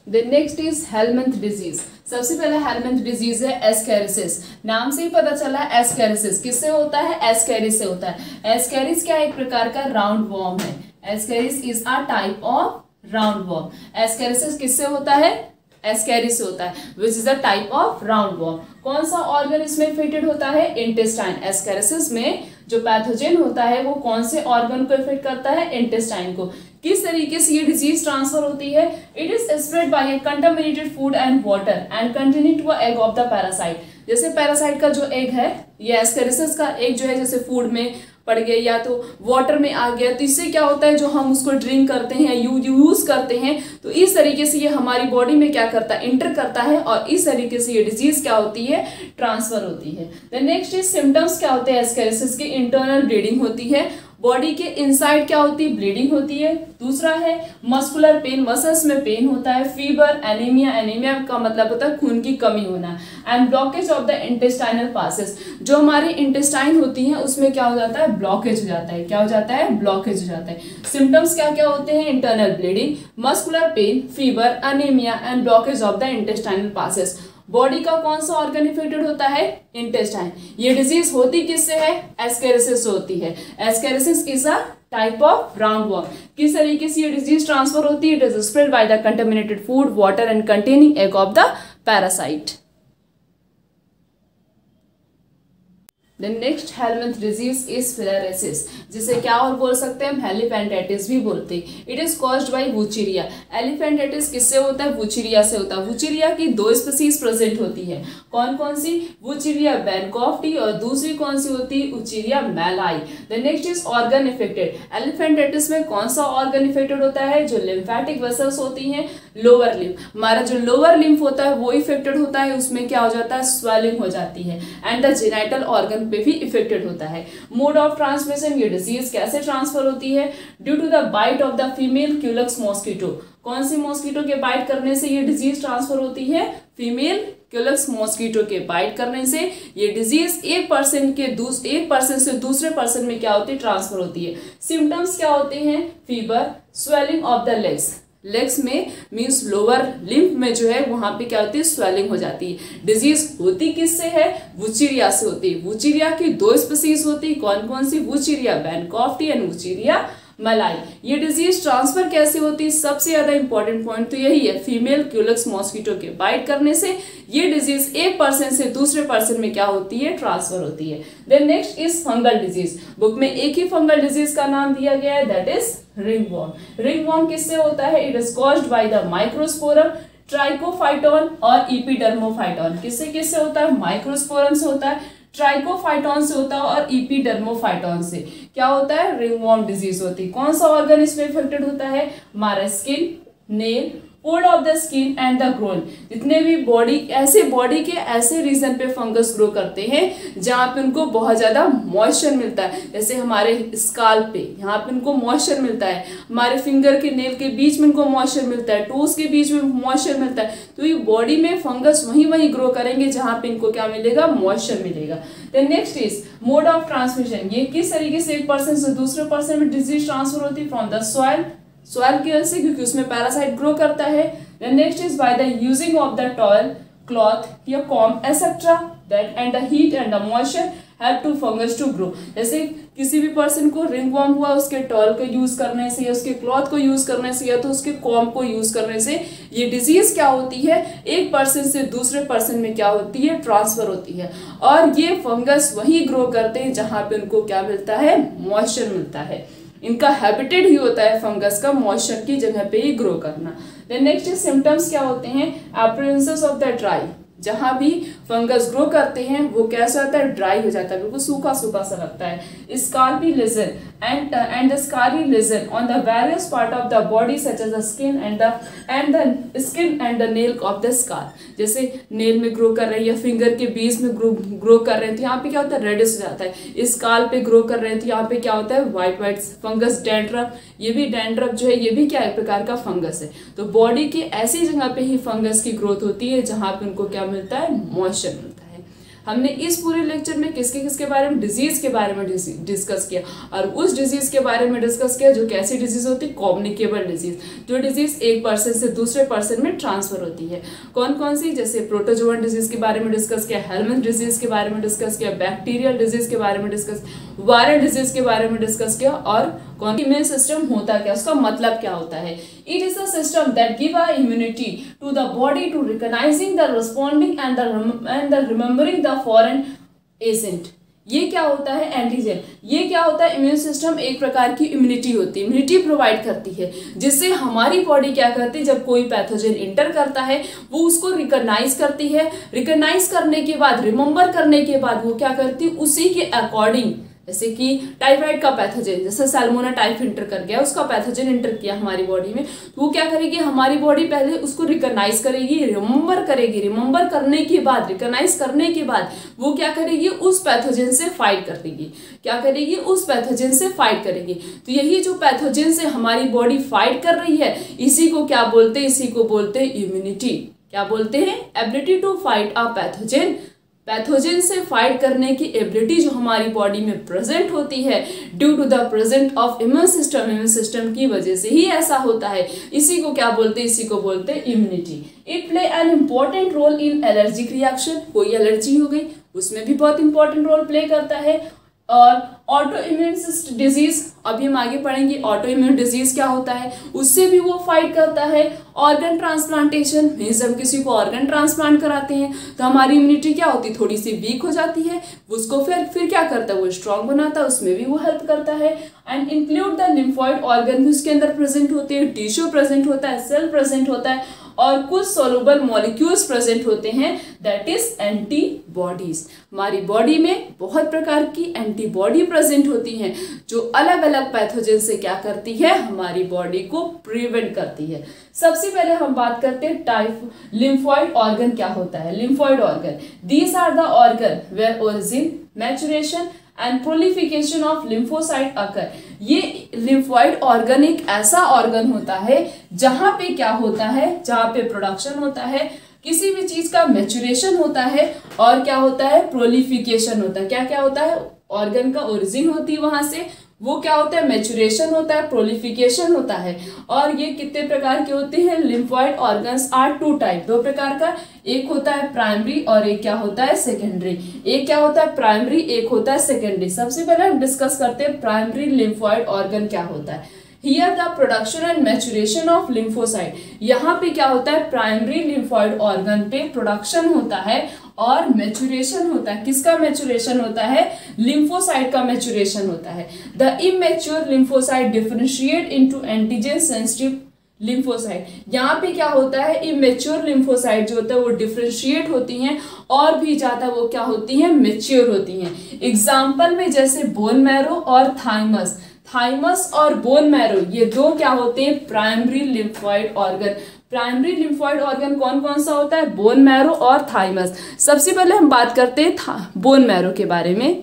The next is helminth disease. सबसे पहले हेलमिंथ डिजीज है एस्कैरिसिस। नाम से ही पता चला एस्कैरिसिस किससे होता है, एस्कैरिस से होता है। एस्कैरिस क्या एक प्रकार का राउंड वॉर्म है। Ascaris is a type of round warm. Ascariasis किससे होता है, एस्कैरिस से होता है, which is a type of round warm. कौन सा ऑर्गन इसमें इफेक्टेड होता है, इंटेस्टाइन। एस्कैरिसिस में जो पैथोजन होता है वो कौन से ऑर्गन को इफेक्ट करता है, इंटेस्टाइन को। किस तरीके से ये डिजीज ट्रांसफर होती है, it is spread bye A contaminated food and water and containing two egg of the parasite. जैसे पैरासाइट का जो एग है, ये एस्कैरिसिस का एग जो है जैसे फूड में पड़ गया या तो वाटर में आ गया, तो इससे क्या होता है, जो हम उसको ड्रिंक करते हैं, यूज करते हैं, तो इस तरीके से ये हमारी बॉडी में क्या करता है, इंटर करता है और इस तरीके से ये डिजीज क्या होती है, ट्रांसफर होती है। द नेक्स्ट इज सिम्टम्स क्या होते हैं एस्कैरिसिस के, इंटरनल ब्लीडिंग होती है बॉडी के इनसाइड क्या होती है, ब्लीडिंग होती है। दूसरा है मस्कुलर पेन, मसल्स में पेन होता है। फीवर, एनीमिया, एनीमिया का मतलब होता है खून की कमी होना। And blockage of the intestinal passes, जो हमारी इंटेस्टाइन होती है उसमें क्या हो जाता है, ब्लॉकेज हो जाता है। क्या हो जाता है, ब्लॉकेज हो जाता है। सिम्टम्स क्या क्या होते हैं, internal bleeding, muscular pain, fever, anaemia and blockage of the intestinal passes. Body का कौन सा ऑर्गन इफेक्टेड होता है, इंटेस्टाइन। ये डिजीज होती किससे है, एस्केरिसिस से होती है। Ascariasis is a type of round worm. किस तरीके से ये डिजीज ट्रांसफर होती है, it is spread by the contaminated food, water and containing egg of the parasite. The next helminth disease is filariasis, जिसे क्या और बोल सकते हैं हम, हेलिफेंटाइटिस भी बोलते हैं। It is caused by wuchereria. Elephantiasis किससे होता है, वुचीरिया से होता है। वुचीरिया की 2 स्पीसीज प्रेजेंट होती है। कौन कौन सी, वुचीरिया बैनकॉफ्टी और दूसरी कौन सी होती है, Wuchereria malayi. The next is organ affected. Elephantiasis में कौन सा ऑर्गन इफेक्टेड होता है, जो लिम्फेटिक वेसल्स होती हैं, लोअर लिम्फ। हमारा जो लोअर लिम्फ होता है वो इफेक्टेड होता है, उसमें क्या हो जाता है, स्वेलिंग हो जाती है। एंड द जेनाइटल ऑर्गन पे भी इफेक्टेड होता है। मोड ऑफ ट्रांसमिशन, ये डिजीज कैसे ट्रांसफर होती है, due to the bite of the female Culex mosquito. कौन सी मॉस्किटो के बाइट करने से ये डिजीज ट्रांसफर होती है, फीमेल क्यूलक्स मॉस्किटो के बाइट करने से ये डिजीज एक पर्सन से दूसरे पर्सन में क्या होती है, ट्रांसफर होती है। सिम्टम्स क्या होते हैं, fever, swelling of the legs में मीन्स लोअर लिम्फ में जो है वहां पे क्या होती है, स्वेलिंग हो जाती है। डिजीज होती किससे है, वुचीरिया से होती है। वुचीरिया की 2 स्पीसीज होती है, कौन कौन सी, वुचीरिया बैनकॉफ्टी एंड वुचीरिया मलाई। ये डिजीज ट्रांसफर कैसे होती है, सबसे ज्यादा इंपॉर्टेंट पॉइंट तो यही है, फीमेल क्यूलक्स मॉस्किटो के बाइट करने से ये डिजीज एक पर्सन से दूसरे पर्सन में क्या होती है, ट्रांसफर होती है। Then next is fungal disease. Book में एक ही फंगल डिजीज का नाम दिया गया है, दैट इज रिंगवॉर्म। रिंगवॉर्म किससे होता है, it is caused by the microsporum, Trichophyton और इपीडर्मोफाइटोन। किससे होता है, माइक्रोस्पोरम से होता है, ट्राइकोफाइटोन से होता है और इपीडर्मोफाइटोन से क्या होता है, रिंगवॉर्म डिजीज होती है। कौन सा ऑर्गन इसमें इफेक्टेड होता है, हमारा skin, nail, fold of the skin and the grown. जितने भी बॉडी के ऐसे रीजन पे फंगस ग्रो करते हैं जहाँ पे उनको बहुत ज्यादा मॉइस्चर मिलता है, जैसे हमारे स्काल्प पे यहाँ पे उनको मॉइस्चर मिलता है, हमारे फिंगर के नेल के बीच में उनको मॉइस्चर मिलता है, टोस के बीच में मॉइस्चर मिलता है। तो ये बॉडी में फंगस वहीं ग्रो करेंगे जहाँ पे इनको क्या मिलेगा, मॉइस्चर मिलेगा। Then next is mode of transmission. ये किस तरीके से एक पर्सन से दूसरे पर्सन में डिजीज ट्रांसफर होती है, फ्रॉम द सॉइल की वजह से, क्योंकि उसमें पैरासाइट ग्रो करता है। Then next is by the using of the towel, cloth या comb et cetera, that and the heat and the moisture help to fungus to grow. जैसे किसी भी पर्सन को रिंगवॉर्म हुआ, उसके टॉयल को यूज करने से या उसके क्लॉथ को यूज करने से या तो उसके कॉम को यूज करने से ये डिजीज क्या होती है, एक पर्सन से दूसरे पर्सन में क्या होती है, ट्रांसफर होती है। और ये फंगस वहीं ग्रो करते हैं जहां पे उनको क्या मिलता है, मॉइस्चर मिलता है। इनका हैबिटेट ही होता है फंगस का मॉइस्चर की जगह पे ही ग्रो करना। देन नेक्स्ट सिम्टम्स क्या होते हैं, अपीयरेंसेस ऑफ द ड्राई। जहां भी फंगस ग्रो करते हैं वो कैसा होता है, ड्राई हो जाता है, बिल्कुल सूखा सा लगता है। Scurfy lesion and the scaly lesion on the various part of the body such as the skin and the nail of the scar. जैसे नेल में ग्रो कर रहे हैं या फिंगर के बीच में ग्रो कर रहे हैं तो यहाँ पे क्या होता है, रेडिश हो जाता है। स्काल पे ग्रो कर रहे हैं तो यहाँ पे क्या होता है, व्हाइट फंगस। डैंड्रफ, ये भी डैंड्रफ जो है ये भी क्या एक प्रकार का फंगस है। तो बॉडी की ऐसी जगह पे ही फंगस की ग्रोथ होती है जहां पे उनको क्या मिलता है, मॉइस्चर मिलता है। हमने इस पूरे लेक्चर में किसके बारे में, डिजीज के बारे में डिस्कस किया और उस डिजीज के बारे में डिस्कस किया जो कैसी डिजीज होती है, कम्युनिकेबल डिजीज, जो डिजीज एक पर्सन से दूसरे पर्सन में ट्रांसफर होती है। कौन कौन सी, जैसे प्रोटोजोअन डिजीज के बारे में डिस्कस किया, हेलमिंथ डिजीज के बारे में डिस्कस किया, बैक्टीरियल डिजीज के बारे में डिस्कस, वायरल डिजीज के बारे में डिस्कस किया, और कौन इम्यून सिस्टम होता क्या, उसका मतलब क्या होता है। It is a system that give a immunity to the body to recognizing the responding and the remembering the foreign agent. ये क्या होता है, एंटीजन। ये क्या होता है, इम्यून सिस्टम एक प्रकार की इम्यूनिटी होती है, इम्यूनिटी प्रोवाइड करती है, जिससे हमारी बॉडी क्या करती है, जब कोई पैथोजन इंटर करता है वो उसको रिकॉग्नाइज करती है। रिकॉग्नाइज करने के बाद, रिमेम्बर करने के बाद वो क्या करती है, उसी के अकॉर्डिंग जैसे कि टाइफाइड का पैथोजन, जैसे सैल्मोना टाइफ इंटर कर गया, उसका पैथोजन इंटर किया हमारी बॉडी में, तो वो क्या करेगी, हमारी बॉडी पहले उसको रिकॉग्नाइज करेगी, रिमेंबर करेगी, रिमेंबर करने के बाद, रिकॉग्नाइज करने के बाद वो क्या करेगी, उस पैथोजन से फाइट करेगी। क्या करेगी, उस पैथोजन से फाइट करेगी। तो यही जो पैथोजन से हमारी बॉडी फाइट कर रही है, इसी को क्या बोलते हैं, इसी को बोलते हैं इम्यूनिटी। क्या बोलते हैं, ability to fight a pathogen. Pathogen से फाइट करने की एबिलिटी जो हमारी बॉडी में प्रेजेंट होती है due to the present of immune system, immune system की वजह से ही ऐसा होता है। इसी को क्या बोलते हैं, इसी को बोलते हैं immunity. It play an important role in allergic reaction, कोई एलर्जी हो गई उसमें भी बहुत इंपॉर्टेंट रोल प्ले करता है। और ऑटो इम्यून डिजीज, अभी हम आगे पढ़ेंगे ऑटो इम्यून डिजीज क्या होता है, उससे भी वो फाइट करता है। ऑर्गन ट्रांसप्लांटेशन, मीन्स हम किसी को ऑर्गन ट्रांसप्लांट कराते हैं तो हमारी इम्यूनिटी क्या होती है, थोड़ी सी वीक हो जाती है, उसको फिर क्या करता है, वो स्ट्रॉन्ग बनाता है, उसमें भी वो हेल्प करता है। And include the lymphoid organ भी उसके अंदर प्रेजेंट होते हैं, टिश्यू प्रेजेंट होता है, सेल प्रेजेंट होता है, और कुछ सोलुबल मॉलिक्यूल्स प्रेजेंट होते हैं, दैट इज एंटीबॉडीज। हमारी बॉडी में बहुत प्रकार की एंटीबॉडी प्रेजेंट होती हैं जो अलग अलग पैथोजन से क्या करती है, हमारी बॉडी को प्रिवेंट करती है। सबसे पहले हम बात करते हैं लिम्फॉइड ऑर्गन क्या होता है। Lymphoid organ, these are the organ where origin, maturation and prolification of lymphocyte occur. ये लिम्फॉइड ऑर्गन एक ऐसा ऑर्गन होता है जहां पे क्या होता है, जहां पे प्रोडक्शन होता है, किसी भी चीज का मैचुरेशन होता है, और क्या होता है, प्रोलिफिकेशन होता है। क्या क्या होता है, ऑर्गन का ओरिजिन होती है वहां से, वो क्या होता है, मैचुरेशन होता है, प्रोलिफिकेशन होता है। और ये कितने प्रकार के होते हैं, lymphoid organs are two type, दो प्रकार का, एक होता है प्राइमरी और एक क्या होता है, सेकेंडरी। एक क्या होता है प्राइमरी, एक होता है सेकेंडरी। सबसे पहले हम डिस्कस करते हैं प्राइमरी लिम्फॉइड ऑर्गन क्या होता है। Here the production and maturation of lymphocyte, यहाँ पे क्या होता है, प्राइमरी लिम्फॉइड ऑर्गन पे प्रोडक्शन होता है और मैचुरेशन होता है। किसका मैचुरेशन होता है, लिम्फोसाइट का मैचुरेशन होता है। The immature lymphocyte differentiate into antigen sensitive lymphocyte. यहाँ पे क्या होता है, इमेच्योर लिम्फोसाइट जो होता है वो डिफरेंशिएट होती हैं और भी ज्यादा वो क्या होती हैं, मेच्योर होती हैं। एग्जाम्पल में जैसे बोन मैरो और थाइमस, थाइमस और बोन मैरो ये दो क्या होते हैं, primary lymphoid organ. Primary lymphoid organ कौन कौन सा होता है, बोन मैरो और थाइमस। सबसे पहले हम बात करते हैं बोन मैरो के बारे में।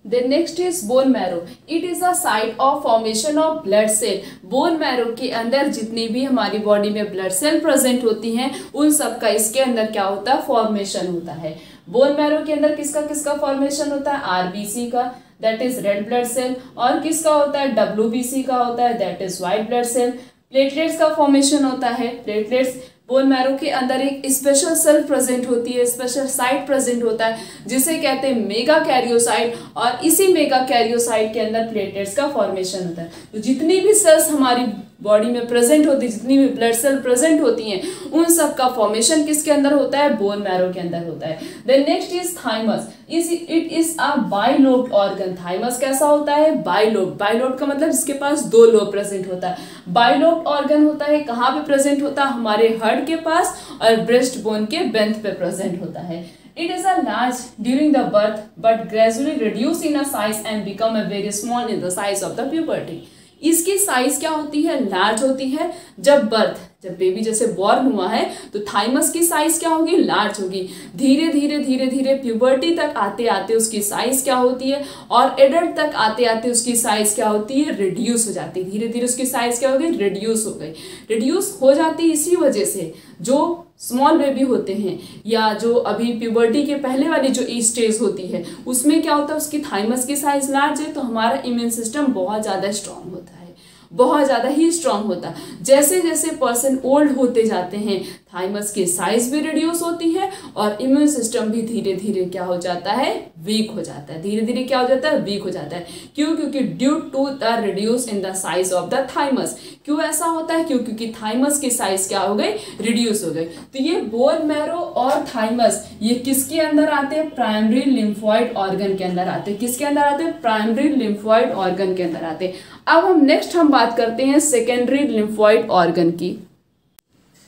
Then next is bone marrow. It is a site of formation of blood cell. Bone marrow के अंदर जितनी भी हमारी बॉडी में ब्लड सेल प्रेजेंट होती हैं उन सब का इसके अंदर क्या होता है, फॉर्मेशन होता है। बोन मैरो के अंदर किसका किसका फॉर्मेशन होता है, आरबीसी का, that is red blood cell, और किसका होता है, डब्ल्यूबीसी का होता है, that is white blood cell. Platelets का फॉर्मेशन होता है। प्लेटलेट्स, बोन मैरो के अंदर एक स्पेशल सेल प्रेजेंट होती है, स्पेशल साइट प्रेजेंट होता है जिसे कहते हैं मेगा कैरियोसाइट, और इसी मेगा कैरियोसाइट के अंदर प्लेटलेट्स का फॉर्मेशन होता है। तो जितनी भी सेल्स हमारी बॉडी में प्रेजेंट होती है, जितनी भी ब्लड सेल प्रेजेंट होती हैं उन सब का फॉर्मेशन किसके अंदर होता है, बोन मैरो के अंदर होता है। Then next is thymus, it is a bilobed organ. Thymus कैसा होता है, बाइलोब्ड। बाइलोब्ड का मतलब जिसके पास दो लोब प्रेजेंट होता है। बाइलोब्ड ऑर्गन होता है, कहाँ पे प्रेजेंट होता है, हमारे हर्ट के पास और ब्रेस्ट बोन के बेंथ पे प्रेजेंट होता है। It is a large during the birth but gradually reduce in a size and become a very small in the size of the puberty. इसकी साइज क्या होती है, लार्ज होती है जब बर्थ, जब बेबी जैसे बॉर्न हुआ है तो थाइमस की साइज क्या होगी, लार्ज होगी। धीरे धीरे धीरे धीरे प्यूबर्टी तक आते आते उसकी साइज क्या होती है, और एडल्ट तक आते आते उसकी साइज क्या होती है, रिड्यूस हो जाती है। धीरे धीरे उसकी साइज क्या हो गई, रिड्यूस हो गई। रिड्यूस हो जाती है इसी वजह से जो स्मॉल बेबी होते हैं या जो अभी प्यूबर्टी के पहले वाली जो स्टेज होती है उसमें क्या होता है, उसकी थाइमस की साइज लार्ज है तो हमारा इम्यून सिस्टम बहुत ज़्यादा स्ट्रांग होता है, बहुत ज़्यादा ही स्ट्रांग होता है। जैसे जैसे पर्सन ओल्ड होते जाते हैं थाइमस की साइज भी रिड्यूस होती है और इम्यून सिस्टम भी धीरे धीरे क्या हो जाता है, वीक हो जाता है। धीरे धीरे क्या हो जाता है, वीक हो जाता है। क्यों, क्योंकि due to the reduce in the size of the thymus. क्यों ऐसा होता है, क्यों, क्योंकि थाइमस की साइज क्या हो गई, रिड्यूस हो गई। तो ये बोन मैरो और थाइमस ये किसके अंदर आते हैं, प्राइमरी लिम्फॉइड ऑर्गन के अंदर आते हैं। किसके अंदर आते हैं, प्राइमरी लिम्फॉइड ऑर्गन के अंदर आते हैं। अब हम नेक्स्ट बात करते हैं सेकेंडरी लिम्फॉइड ऑर्गन की।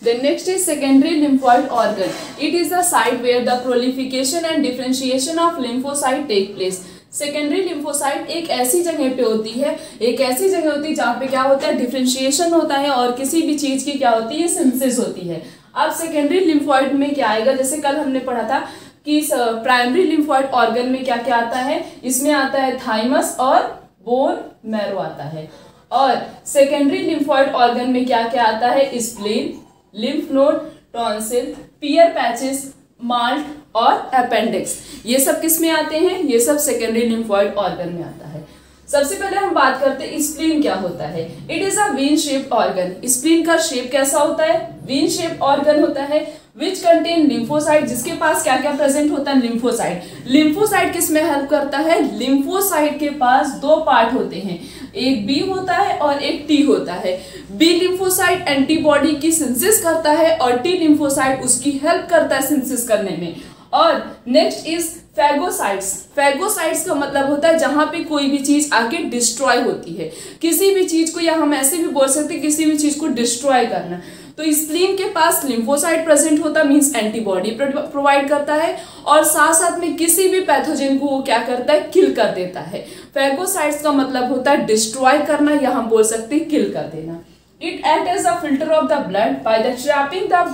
Then next is secondary lymphoid organ. It is the site where the proliferation and differentiation of lymphocyte take place. Secondary lymphocyte एक ऐसी जगह पे होती है, एक ऐसी जगह होती है जहाँ पे क्या होता है, डिफरेंशिएशन होता है और किसी भी चीज की क्या होती है, सिंथेसिस होती है। अब सेकेंडरी लिम्फोइड में क्या आएगा, जैसे कल हमने पढ़ा था कि प्राइमरी लिम्फोइड ऑर्गन में क्या क्या आता है, इसमें आता है थाइमस और बोन मैरो आता है। और सेकेंडरी लिम्फोइड ऑर्गन में क्या क्या आता है, स्प्लीन, लिम्फ नोड, टॉन्सिल, पियर पैचेस, माल्ट और अपेंडिक्स। ये सब किस में आते हैं, ये सब सेकेंडरी लिम्फोइड ऑर्गन में आता है। सबसे पहले हम बात करते हैं स्प्लीन क्या होता है। It is a bean shaped organ. Spleen का शेप कैसा होता है, वीन शेप्ड ऑर्गन होता है, विच कंटेन लिम्फोसाइट, जिसके पास क्या क्या प्रेजेंट होता है, लिम्फोसाइट। लिम्फोसाइट किस में हेल्प करता है, लिम्फोसाइट के पास दो पार्ट होते हैं, एक बी होता है और एक टी होता है। बी लिम्फोसाइट एंटीबॉडी की सिंथेसिस करता है और टी लिम्फोसाइट उसकी हेल्प करता है सिंथेसिस करने में। और नेक्स्ट इज फैगोसाइट्स। फैगोसाइट्स का मतलब होता है जहां पे कोई भी चीज आके डिस्ट्रॉय होती है, किसी भी चीज को, या हम ऐसे भी बोल सकते हैं किसी भी चीज को डिस्ट्रॉय करना। तो स्प्लीन के पास लिम्फोसाइट प्रेजेंट होता है, मींस एंटीबॉडी प्रोवाइड करता है, और साथ साथ में किसी भी पैथोजन को वो क्या करता है, किल कर देता है। फैगोसाइट्स का मतलब होता है डिस्ट्रॉय करना, या हम बोल सकते हैं किल कर देना। It act as a filter of the blood by the trapping the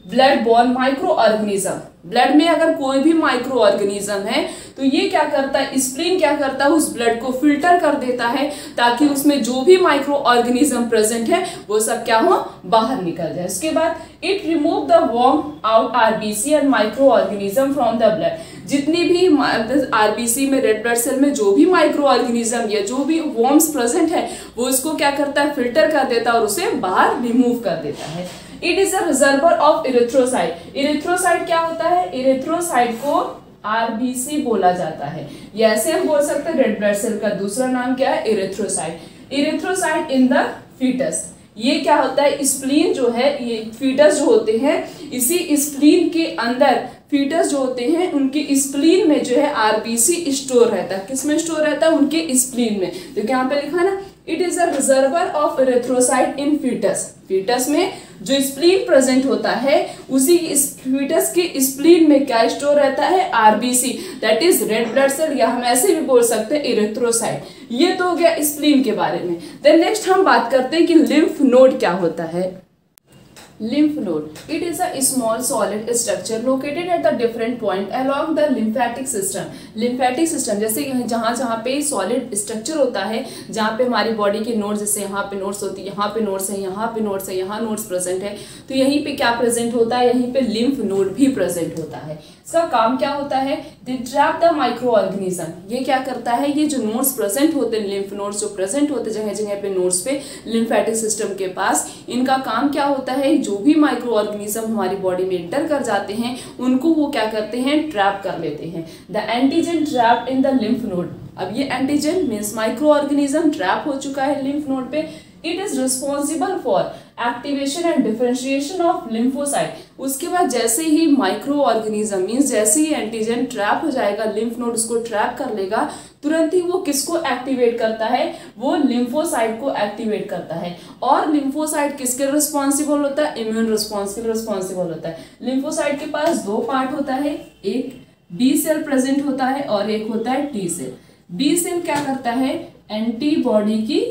blood borne micro organism. Blood में अगर कोई भी माइक्रो ऑर्गेनिज्म है तो ये क्या करता है, स्प्लीन क्या करता है, उस ब्लड को फिल्टर कर देता है ताकि उसमें जो भी माइक्रो ऑर्गेनिज्म प्रेजेंट है वो सब क्या हो, बाहर निकल जाए। उसके बाद it remove the worn out RBC and micro organism from the blood. जितनी भी आरबीसी में, रेड ब्लड सेल में जो भी माइक्रो ऑर्गेनिज्म या जो भी वॉर्म्स प्रेजेंट है वो इसको क्या करता है, फिल्टर कर देता है और उसे बाहर रिमूव कर देता है। It is a reservoir of erythrocyte. Erythrocyte क्या होता है, इरिथ्रोसाइट को आरबीसी बोला जाता है, या ऐसे हम बोल सकते हैं रेड ब्लड सेल का दूसरा नाम क्या है, erythrocyte. Erythrocyte in the foetus. ये क्या होता है, स्प्लीन जो है, ये फीटस जो होते हैं, इसी स्प्लीन के अंदर फीटस जो होते हैं उनके स्प्लीन में जो है आरबीसी स्टोर रहता है। किस में स्टोर रहता है, उनके स्प्लीन में। तो यहाँ पे लिखा है ना, it is a reservoir of erythrocyte in foetus. Foetus में जो स्प्लीन प्रेजेंट होता है उसी फीटस के स्प्लीन में क्या स्टोर रहता है, RBC, that is red blood cell, या हम ऐसे भी बोल सकते हैं इरिथ्रोसाइट। ये तो हो गया स्प्लीन के बारे में। देन नेक्स्ट हम बात करते हैं कि लिम्फ नोड क्या होता है। lymph node, it is a small solid structure located at the different point along the lymphatic system. lymphatic system जैसे जहाँ जहाँ पे solid structure होता है, जहाँ पे हमारी बॉडी के नोड्स, जैसे यहाँ पे नोड्स होती है, यहाँ पे नोड्स है, यहाँ पे नोड्स है, यहाँ नोड्स प्रेजेंट है, तो यहीं पे क्या प्रेजेंट होता है, यहीं पे लिम्फ नोड भी प्रेजेंट होता है। इसका काम क्या होता है, दे ट्रैप द माइक्रो ऑर्गेनिज्म। ये क्या करता है, ये जो नोड्स प्रेजेंट होते हैं, लिम्फ नोड्स जो प्रेजेंट होते हैं जगह जगह पे नोड्स पे लिम्फेटिक सिस्टम के पास, इनका काम क्या होता है, जो भी माइक्रो ऑर्गेनिज्म हमारी बॉडी में एंटर कर जाते हैं उनको वो क्या करते हैं, ट्रैप कर लेते हैं। The antigen trapped in the lymph node. अब ये antigen means micro organism trap हो चुका है लिम्फ नोड पे। It is responsible for activation and differentiation of lymphocyte. उसके बाद जैसे ही माइक्रो ऑर्गेनिज्म मीन्स जैसे ही एंटीजन ट्रैप हो जाएगा, लिम्फ नोड उसको ट्रैप कर लेगा, तुरंत ही वो किसको एक्टिवेट करता है, वो लिम्फोसाइट को एक्टिवेट करता है। और लिम्फोसाइट किसके रिस्पॉन्सिबल होता है, इम्यून रिस्पॉन्स के रिस्पॉन्सिबल होता है। लिम्फोसाइट के पास दो पार्ट होता है, एक बी सेल प्रेजेंट होता है और एक होता है टी सेल। बी सेल क्या करता है, एंटीबॉडी की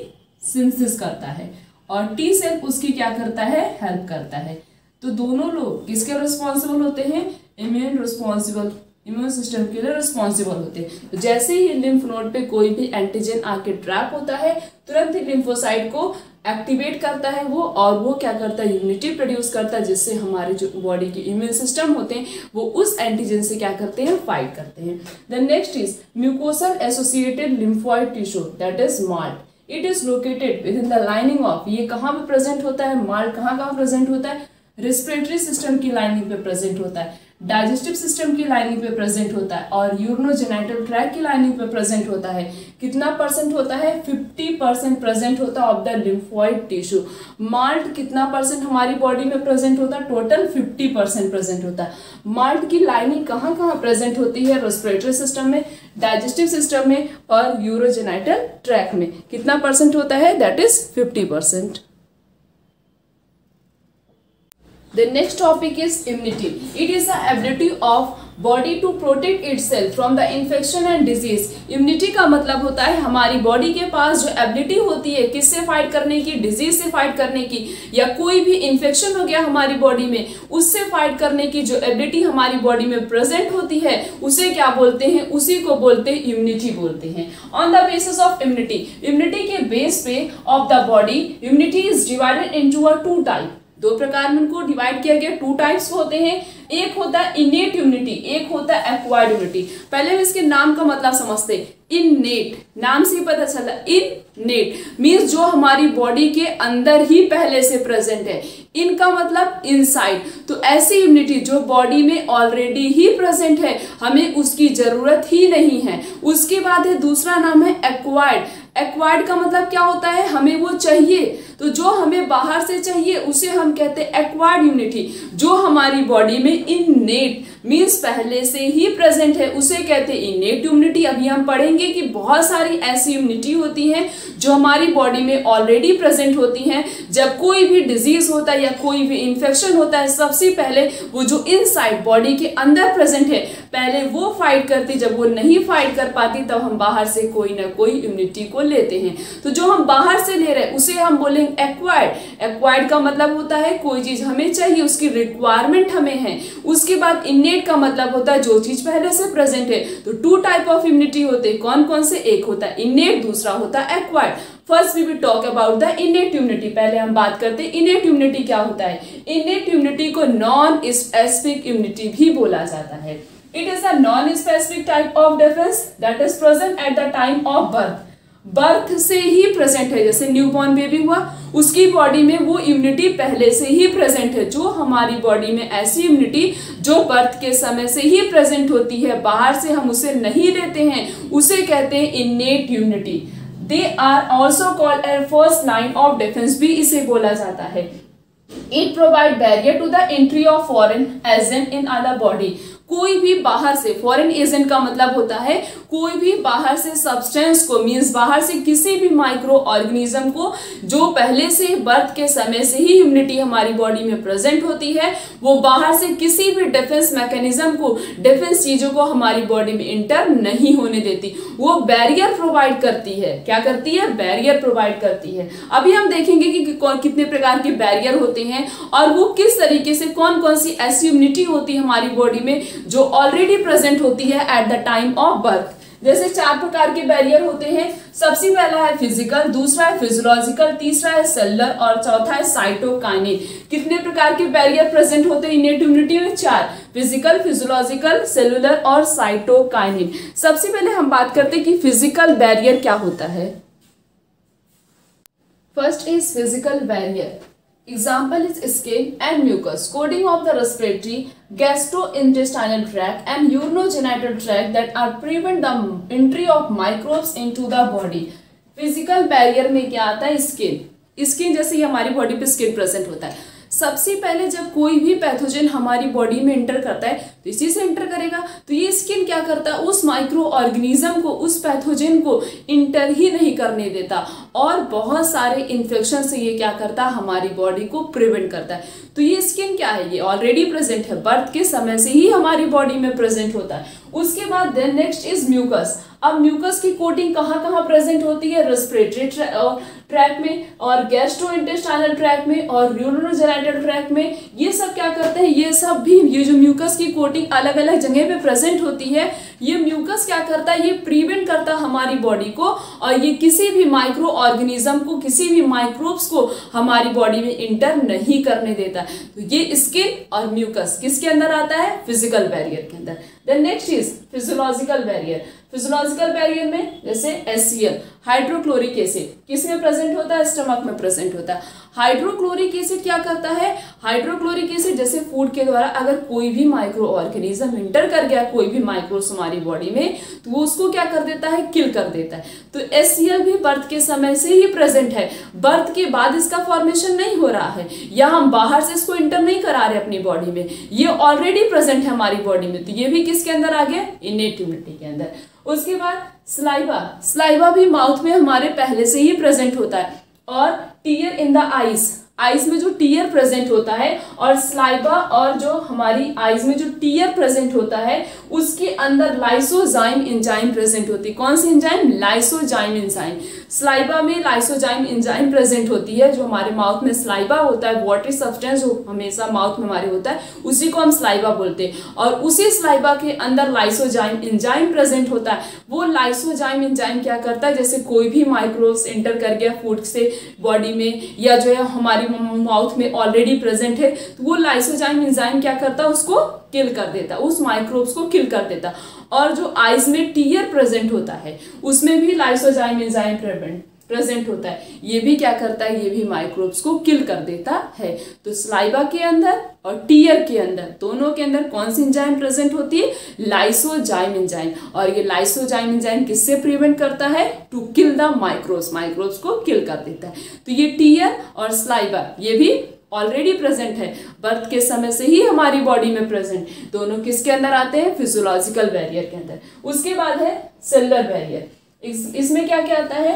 सिंथेसिस करता है और टी सेल उसकी क्या करता है, हेल्प करता है। तो दोनों लोग किसके रिस्पॉन्सिबल होते हैं, इम्यून सिस्टम के लिए रिस्पॉन्सिबल होते हैं। तो जैसे ही लिम्फ नोड पे कोई भी एंटीजन आके ट्रैप होता है, तुरंत ही लिम्फोसाइट को एक्टिवेट करता है वो, और वो क्या करता है, इम्यूनिटी प्रोड्यूस करता है, जिससे हमारे जो बॉडी के इम्यून सिस्टम होते हैं वो उस एंटीजन से क्या करते हैं, फाइट करते हैं। The next is mucosal associated lymphoid tissue, that is malt. It is located with in the lining of, ये कहाँ पे प्रेजेंट होता है, माल्ट कहाँ प्रेजेंट होता है, रेस्पिरेटरी सिस्टम की लाइनिंग पे प्रेजेंट होता है, डाइजेस्टिव सिस्टम की लाइनिंग पे प्रेजेंट होता है और यूरिनोजेनिटल ट्रैक्ट की लाइनिंग पे प्रेजेंट होता है। कितना परसेंट होता है, 50% प्रेजेंट होता है of the lymphoid tissue. Malt कितना परसेंट हमारी बॉडी में प्रेजेंट होता है, टोटल 50% प्रेजेंट होता है। माल्ट की लाइनिंग कहाँ प्रेजेंट होती है, रेस्पिरेटरी सिस्टम में, डाइजेस्टिव सिस्टम में और यूरोजेनिटल ट्रैक्ट में। कितना परसेंट होता है, that is 50%। The next topic is immunity. It is the ability of body to protect itself from the infection and disease. Immunity का मतलब होता है हमारी बॉडी के पास जो एबिलिटी होती है किससे फाइट करने की, डिजीज से फाइट करने की, या कोई भी इन्फेक्शन हो गया हमारी बॉडी में उससे फाइट करने की जो एबिलिटी हमारी बॉडी में प्रेजेंट होती है उसे क्या बोलते हैं, उसी को बोलते हैं इम्यूनिटी बोलते हैं। On the basis of immunity, immunity के बेस पे of the body immunity is divided into a two type. दो प्रकार में उनको डिवाइड किया गया, टू टाइप्स होते हैं। एक होता है इनेट इम्यूनिटी, एक होता है एक्वायर्ड इम्यूनिटी। पहले हम इसके नाम का मतलब समझते हैं। इननेट, नाम से ही पता चला, इननेट मीन्स जो हमारी बॉडी के अंदर ही पहले से प्रेजेंट है। इन का मतलब इनसाइड, तो ऐसी इम्यूनिटी जो बॉडी में ऑलरेडी ही प्रेजेंट है, हमें उसकी जरूरत ही नहीं है। उसके बाद है दूसरा नाम है एक्वायर्ड। एक्वायर्ड का मतलब क्या होता है, हमें वो चाहिए, तो जो हमें बाहर से चाहिए उसे हम कहते हैं एक्वायर्ड इम्यूनिटी। जो हमारी बॉडी में इननेट मीन्स पहले से ही प्रेजेंट है उसे कहते हैं इनेट इम्यूनिटी। अभी हम पढ़ेंगे कि बहुत सारी ऐसी इम्यूनिटी होती है जो हमारी बॉडी में ऑलरेडी प्रेजेंट होती हैं। जब कोई भी डिजीज होता है या कोई भी इन्फेक्शन होता है, सबसे पहले वो जो इनसाइड बॉडी के अंदर प्रेजेंट है पहले वो फाइट करती, जब वो नहीं फाइट कर पाती तब हम बाहर से कोई ना कोई इम्यूनिटी को लेते हैं। तो जो हम बाहर से ले रहे हैं उसे हम बोलेंगे एक्वायर्ड। एक्वायर्ड का मतलब होता है कोई चीज हमें चाहिए, उसकी रिक्वायरमेंट हमें है। उसके बाद इनेट का मतलब होता है जो चीज पहले से प्रेजेंट है। तो टू टाइप ऑफ इम्यूनिटी होते हैं, कौन कौन से, एक होता है इनेट, दूसरा होता है acquired. First we will talk about the innate immunity. पहले हम बात करते हैं इनेट इम्यूनिटी क्या होता है। इनेट इम्यूनिटी को नॉन स्पेसिफिक इम्यूनिटी भी बोला जाता है। It is a non specific type of defence that is present at the time of birth. Birth से ही प्रेजेंट है, जैसे न्यूबॉर्न बेबी हुआ उसकी बॉडी में वो इम्यूनिटी पहले से ही प्रेजेंट है। जो हमारी बॉडी में ऐसी इम्यूनिटी जो बर्थ के समय से ही प्रेजेंट होती है, बाहर से हम उसे नहीं लेते हैं, उसे कहते हैं innate immunity. They are also called as first line of defence, भी इसे बोला जाता है। It provide barrier to the entry of foreign agent in other body. कोई भी बाहर से, फॉरेन एजेंट का मतलब होता है कोई भी बाहर से सब्सटेंस को, मींस बाहर से किसी भी माइक्रो ऑर्गेनिज्म को जो पहले से बर्थ के समय से ही इम्यूनिटी हमारी बॉडी में प्रेजेंट होती है, वो बाहर से किसी भी डिफेंस मैकेनिज्म को, डिफेंस चीजों को हमारी बॉडी में इंटर नहीं होने देती। वो बैरियर प्रोवाइड करती है। क्या करती है, बैरियर प्रोवाइड करती है। अभी हम देखेंगे कि कितने प्रकार के बैरियर होते हैं और वो किस तरीके से, कौन कौन सी ऐसी इम्यूनिटी होती है हमारी बॉडी में जो ऑलरेडी प्रेजेंट होती है at the time of birth. जैसे 4 प्रकार के बैरियर होते हैं। सबसे पहला है फिजिकल, दूसरा है फिजियोलॉजिकल, तीसरा है सेलुलर और चौथा है साइटोकाइनिन। कितने प्रकार के बैरियर प्रेजेंट होते हैं इनेट इम्यूनिटी में? 4, फिजिकल, फिजियोलॉजिकल, सेलुलर और साइटोकाइनिन। सबसे पहले हम बात करते हैं कि फिजिकल बैरियर क्या होता है। First is physical barrier. Example is skin and mucus coating of the respiratory, gastrointestinal tract and urinogenital tract that are prevent the entry of microbes into the body. Physical barrier में क्या आता है? स्किन जैसे हमारी बॉडी पे स्किन प्रेजेंट होता है। सबसे पहले जब कोई भी पैथोजन हमारी बॉडी में इंटर करता है तो इसी से इंटर करेगा, तो ये स्किन क्या करता है, उस माइक्रो ऑर्गेनिज्म को, उस पैथोजन को इंटर ही नहीं करने देता और बहुत सारे इन्फेक्शन से ये क्या करता है, हमारी बॉडी को प्रिवेंट करता है। तो ये स्किन क्या है, ये ऑलरेडी प्रेजेंट है, बर्थ के समय से ही हमारी बॉडी में प्रेजेंट होता है। उसके बाद देन नेक्स्ट इज म्यूकस। अब म्यूकस की कोटिंग कहाँ कहाँ प्रेजेंट होती है? रेस्पिरेटरी ट्रैक में और गैस्ट्रोइंटेस्टाइनल ट्रैक में और यूरिनोजेनिटल ट्रैक में। ये सब क्या करते हैं, ये सब भी, ये जो म्यूकस की कोटिंग अलग अलग जगह पे प्रेजेंट होती है, ये म्यूकस क्या करता है, ये प्रिवेंट करता है हमारी बॉडी को और ये किसी भी माइक्रो ऑर्गेनिज्म को, किसी भी माइक्रोब्स को हमारी बॉडी में इंटर नहीं करने देता। तो ये स्किन और म्यूकस किसके अंदर आता है? फिजिकल बैरियर के अंदर। Then next is physiological barrier. Physiological barrier में जैसे HCl, हाइड्रोक्लोरिक एसिड, किसमें प्रेजेंट होता है? स्टमक में प्रेजेंट होता है। हाइड्रोक्लोरिक एसिड क्या करता है? हाइड्रोक्लोरिक एसिड जैसे फूड के द्वारा अगर कोई भी माइक्रो ऑर्गेनिज्म इंटर कर गया, कोई भी माइक्रोब्स हमारी बॉडी में, तो वो उसको क्या कर देता है? किल कर देता है। तो HCl भी बर्थ के समय से ही प्रेजेंट है, बर्थ के बाद इसका फॉर्मेशन नहीं हो रहा है या हम बाहर से इसको इंटर नहीं करा रहे अपनी बॉडी में, ये ऑलरेडी प्रेजेंट है हमारी बॉडी में। तो ये भी किसके अंदर आ गया? इनेट इम्यूनिटी के अंदर। उसके बाद स्लाइवा भी माउथ में हमारे पहले से ही प्रेजेंट होता है और tier in the eyes, eyes में जो टीयर प्रेजेंट होता है और स्लाइवा और जो हमारी आइज में जो टीयर प्रेजेंट होता है उसके अंदर लाइसोजाइम एंजाइम प्रेजेंट होती है। कौन सी एंजाइम? Lysozyme enzyme. स्लाइवा में लाइसोजाइम एंजाइम प्रेजेंट होती है। जो हमारे माउथ में स्लाइवा होता है, वाटरी सब्सटेंस जो हमेशा माउथ में हमारे होता है, उसी को हम स्लाइवा बोलते हैं। और उसी स्लाइवा के अंदर लाइसोजाइम एंजाइम प्रेजेंट होता है। वो लाइसोजाइम एंजाइम क्या करता है, जैसे कोई भी माइक्रोब्स एंटर कर गया फूड से बॉडी में या जो है हमारी माउथ में ऑलरेडी प्रेजेंट है, तो वो लाइसोजाइम एंजाइम क्या करता है, उसको किल कर देता है, उस माइक्रोब्स को किल कर देता। और जो आइज में टीयर प्रेजेंट होता है उसमें भी लाइसोजाइम एंजाइम प्रेजेंट होता है। ये भी क्या करता है, ये भी माइक्रोब्स को किल कर देता है। तो स्लाइवा के अंदर और टीयर के अंदर, दोनों के अंदर कौन सी एंजाइम प्रेजेंट होती है? Lysozyme enzyme. और ये लाइसोजाइम एंजाइम किससे प्रिवेंट करता है? टू किल द माइक्रोब्स को किल कर देता है। तो ये टीयर और स्लाइवा ये भी ऑलरेडी प्रेजेंट है, बर्थ के समय से ही हमारी बॉडी में प्रेजेंट। दोनों किसके अंदर आते हैं? फिजियोलॉजिकल बैरियर के अंदर। उसके बाद है सेलुलर बैरियर। इसमें क्या क्या आता है?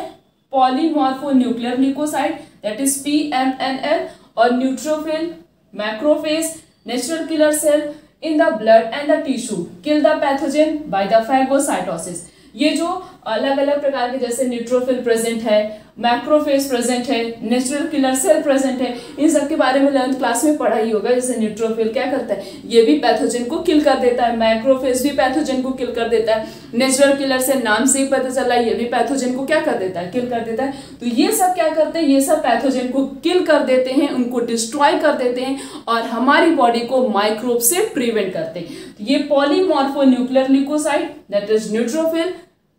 Polymorphonuclear leukocyte that is PMNL और neutrophil, macrophage, natural killer cell in the blood and the tissue kill the pathogen by the phagocytosis. ये जो अलग अलग प्रकार के जैसे न्यूट्रोफिल प्रेजेंट है, मैक्रोफेज प्रेजेंट है, नेचुरल किलर सेल प्रेजेंट है, इन सब के बारे में 11th क्लास में पढ़ा ही होगा। जैसे न्यूट्रोफिल क्या करता है, ये भी पैथोजन को किल कर देता है, मैक्रोफेज भी पैथोजन को किल कर देता है, नेचुरल किलर सेल नाम से ही पता चला ये भी पैथोजन को क्या कर देता है, किल कर देता है। तो ये सब क्या करते हैं, ये सब पैथोजन को किल कर देते हैं, उनको डिस्ट्रॉय कर देते हैं और हमारी बॉडी को माइक्रोब से प्रिवेंट करते हैं। तो ये polymorphonuclear leukocyte that is neutrophil,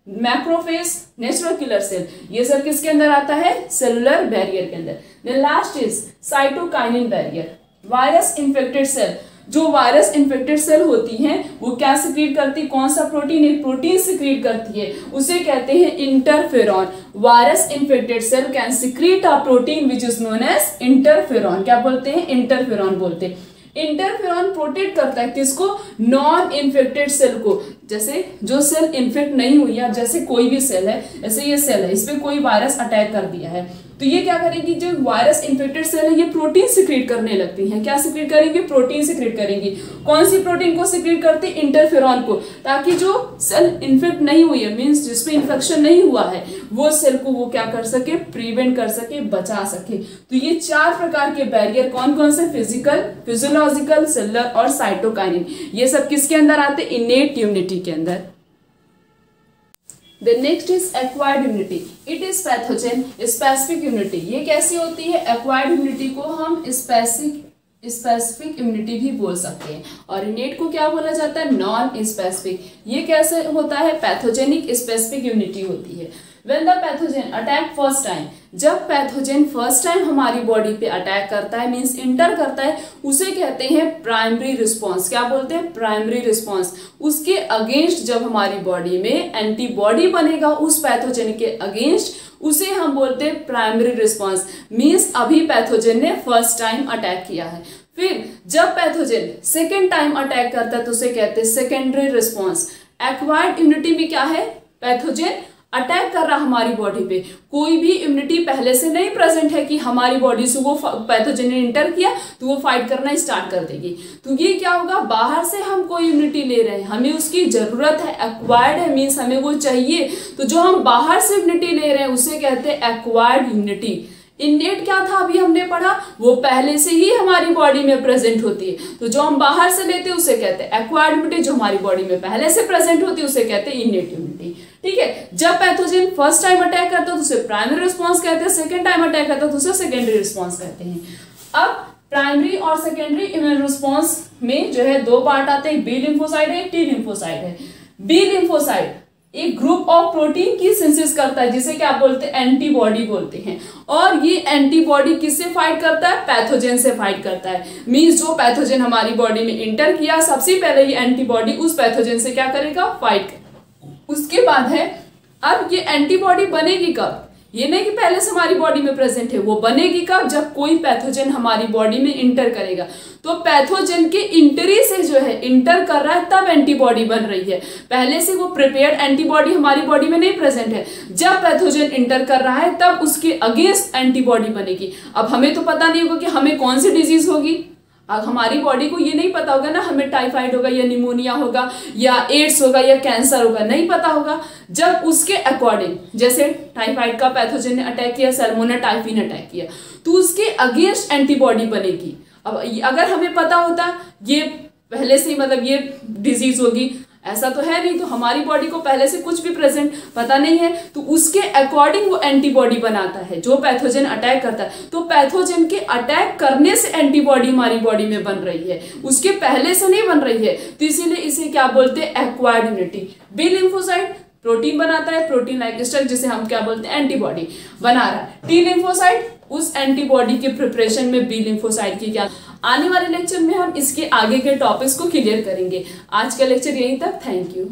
macrophage, natural killer cell, ये सब किसके अंदर आता है? सेलुलर बैरियर के अंदर। Then last is cytokinin barrier. Virus infected cell, जो वायरस इन्फेक्टेड सेल होती हैं वो क्या सिक्रीट करती है? कौन सा प्रोटीन? एक प्रोटीन सिक्रीट करती है, उसे कहते हैं interferon. Virus infected cell can secrete a protein which is known as interferon. क्या बोलते हैं? इंटरफेरॉन बोलते हैं। इंटरफेरॉन प्रोटेक्ट करता है किसको? नॉन इन्फेक्टेड सेल को। जैसे जो सेल इन्फेक्ट नहीं हुई है, जैसे कोई भी सेल है, जैसे ये सेल है, इस पे कोई वायरस अटैक कर दिया है, तो ये क्या करेगी? जो वायरस इन्फेक्टेड सेल है ये प्रोटीन सिक्रीट करने लगती हैं। क्या सिक्रीट करेंगी? प्रोटीन सिक्रीट करेंगी। कौन सी प्रोटीन को सिक्रीट करती? इंटरफेरॉन को, ताकि जो सेल इन्फेक्ट नहीं हुई है, मीन्स जिसपे इन्फेक्शन नहीं हुआ है, वो सेल को वो क्या कर सके? प्रिवेंट कर सके, बचा सके। तो ये 4 प्रकार के बैरियर कौन कौन से? फिजिकल, फिजियोलॉजिकल, सेलुलर और साइटोकाइनिन। ये सब किसके अंदर आते? इनेट इम्यूनिटी के अंदर। The next is acquired immunity. It is pathogen specific immunity. ये कैसी होती है? acquired immunity को हम स्पेसिफिक इम्यूनिटी भी बोल सकते हैं। और इनेट को क्या बोला जाता है? Non specific. ये कैसे होता है? पैथोजेनिक स्पेसिफिक इम्यूनिटी होती है। When the pathogen attack first time, जब पैथोजन फर्स्ट टाइम हमारी बॉडी पे अटैक करता है, मीन्स इंटर करता है, उसे कहते हैं प्राइमरी रिस्पॉन्स। क्या बोलते हैं? Primary response. उसके अगेंस्ट जब हमारी बॉडी में एंटीबॉडी बनेगा उस पैथोजन के अगेंस्ट, उसे हम बोलते हैं प्राइमरी रिस्पॉन्स। मीन्स अभी पैथोजन ने फर्स्ट टाइम अटैक किया है। फिर जब पैथोजन सेकेंड टाइम अटैक करता है तो उसे कहते हैं सेकेंडरी रिस्पॉन्स। एक्वायर्ड इम्यूनिटी में क्या है? पैथोजन अटैक कर रहा हमारी बॉडी पे, कोई भी इम्यूनिटी पहले से नहीं प्रेजेंट है कि हमारी बॉडी से वो पैथोजन ने इंटर किया तो वो फाइट करना स्टार्ट कर देगी। तो ये क्या होगा? बाहर से हम कोई इम्यूनिटी ले रहे हैं, हमें उसकी जरूरत है, एक्वायर्ड है, मीन्स हमें वो चाहिए। तो जो हम बाहर से इम्यूनिटी ले रहे हैं उसे कहते हैं एक्वायर्ड इम्यूनिटी। इनेट क्या था अभी हमने पढ़ा? वो पहले से ही हमारी बॉडी में प्रेजेंट होती है। तो जो हम बाहर से लेते हैं उसे कहते हैं एक्वायर्ड इम्यूनिटी, जो हमारी बॉडी में पहले से प्रेजेंट होती है उसे कहते हैं इनेट इम्यूनिटी। ठीक है, जब पैथोजन फर्स्ट टाइम अटैक करता है तो उसे प्राइमरी रिस्पॉन्स कहते हैं, सेकेंड टाइम अटैक करता है तो उसे सेकेंडरी रिस्पॉन्स कहते हैं। अब प्राइमरी और सेकेंडरी इम्यून रिस्पॉन्स में जो है 2 पार्ट आते हैं, बी लिम्फोसाइट है, टी लिम्फोसाइट है। बी लिम्फोसाइट एक ग्रुप ऑफ प्रोटीन की सिंथेसिस करता है जिसे क्या बोलते हैं? एंटीबॉडी बोलते हैं। और ये एंटीबॉडी किससे फाइट करता है? पैथोजन से फाइट करता है। मींस जो पैथोजन हमारी बॉडी में इंटर किया, सबसे पहले ये एंटीबॉडी उस पैथोजन से क्या करेगा? फाइट। उसके बाद है, अब ये एंटीबॉडी बनेगी कब? ये नहीं कि पहले से हमारी बॉडी में प्रेजेंट है। वो बनेगी कब? जब कोई पैथोजन हमारी बॉडी में इंटर करेगा। तो पैथोजन के इंटरी से जो है, इंटर कर रहा है तब एंटीबॉडी बन रही है। पहले से वो प्रिपेयर्ड एंटीबॉडी हमारी बॉडी में नहीं प्रेजेंट है। जब पैथोजन इंटर कर रहा है तब उसके अगेंस्ट एंटीबॉडी बनेगी। अब हमें तो पता नहीं होगा कि हमें कौन सी डिजीज होगी। अब हमारी बॉडी को ये नहीं पता होगा ना हमें टाइफाइड होगा या निमोनिया होगा या एड्स होगा या कैंसर होगा, नहीं पता होगा। जब उसके अकॉर्डिंग, जैसे टाइफाइड का पैथोजन ने अटैक किया, सैल्मोनेला टाइफी ने अटैक किया, तो उसके अगेंस्ट एंटीबॉडी बनेगी। अब अगर हमें पता होता ये पहले से मतलब ये डिजीज होगी, ऐसा तो है नहीं, तो हमारी बॉडी को पहले से कुछ भी प्रेजेंट पता नहीं है, तो उसके अकॉर्डिंग वो एंटीबॉडी बनाता है जो पैथोजन अटैक करता है। तो पैथोजन के अटैक करने से एंटीबॉडी हमारी बॉडी में बन रही है, उसके पहले से नहीं बन रही है। तो इसीलिए इसे क्या बोलते हैं? Acquired immunity. B lymphocyte protein बनाता है, प्रोटीन लाइक स्ट्रक्चर, जिसे हम क्या बोलते हैं? एंटीबॉडी बना रहा है। टी लिम्फोसाइट उस एंटीबॉडी के प्रिपरेशन में बी लिम्फोसाइट की क्या। आने वाले लेक्चर में हम इसके आगे के टॉपिक्स को क्लियर करेंगे। आज का लेक्चर यहीं तक। Thank you.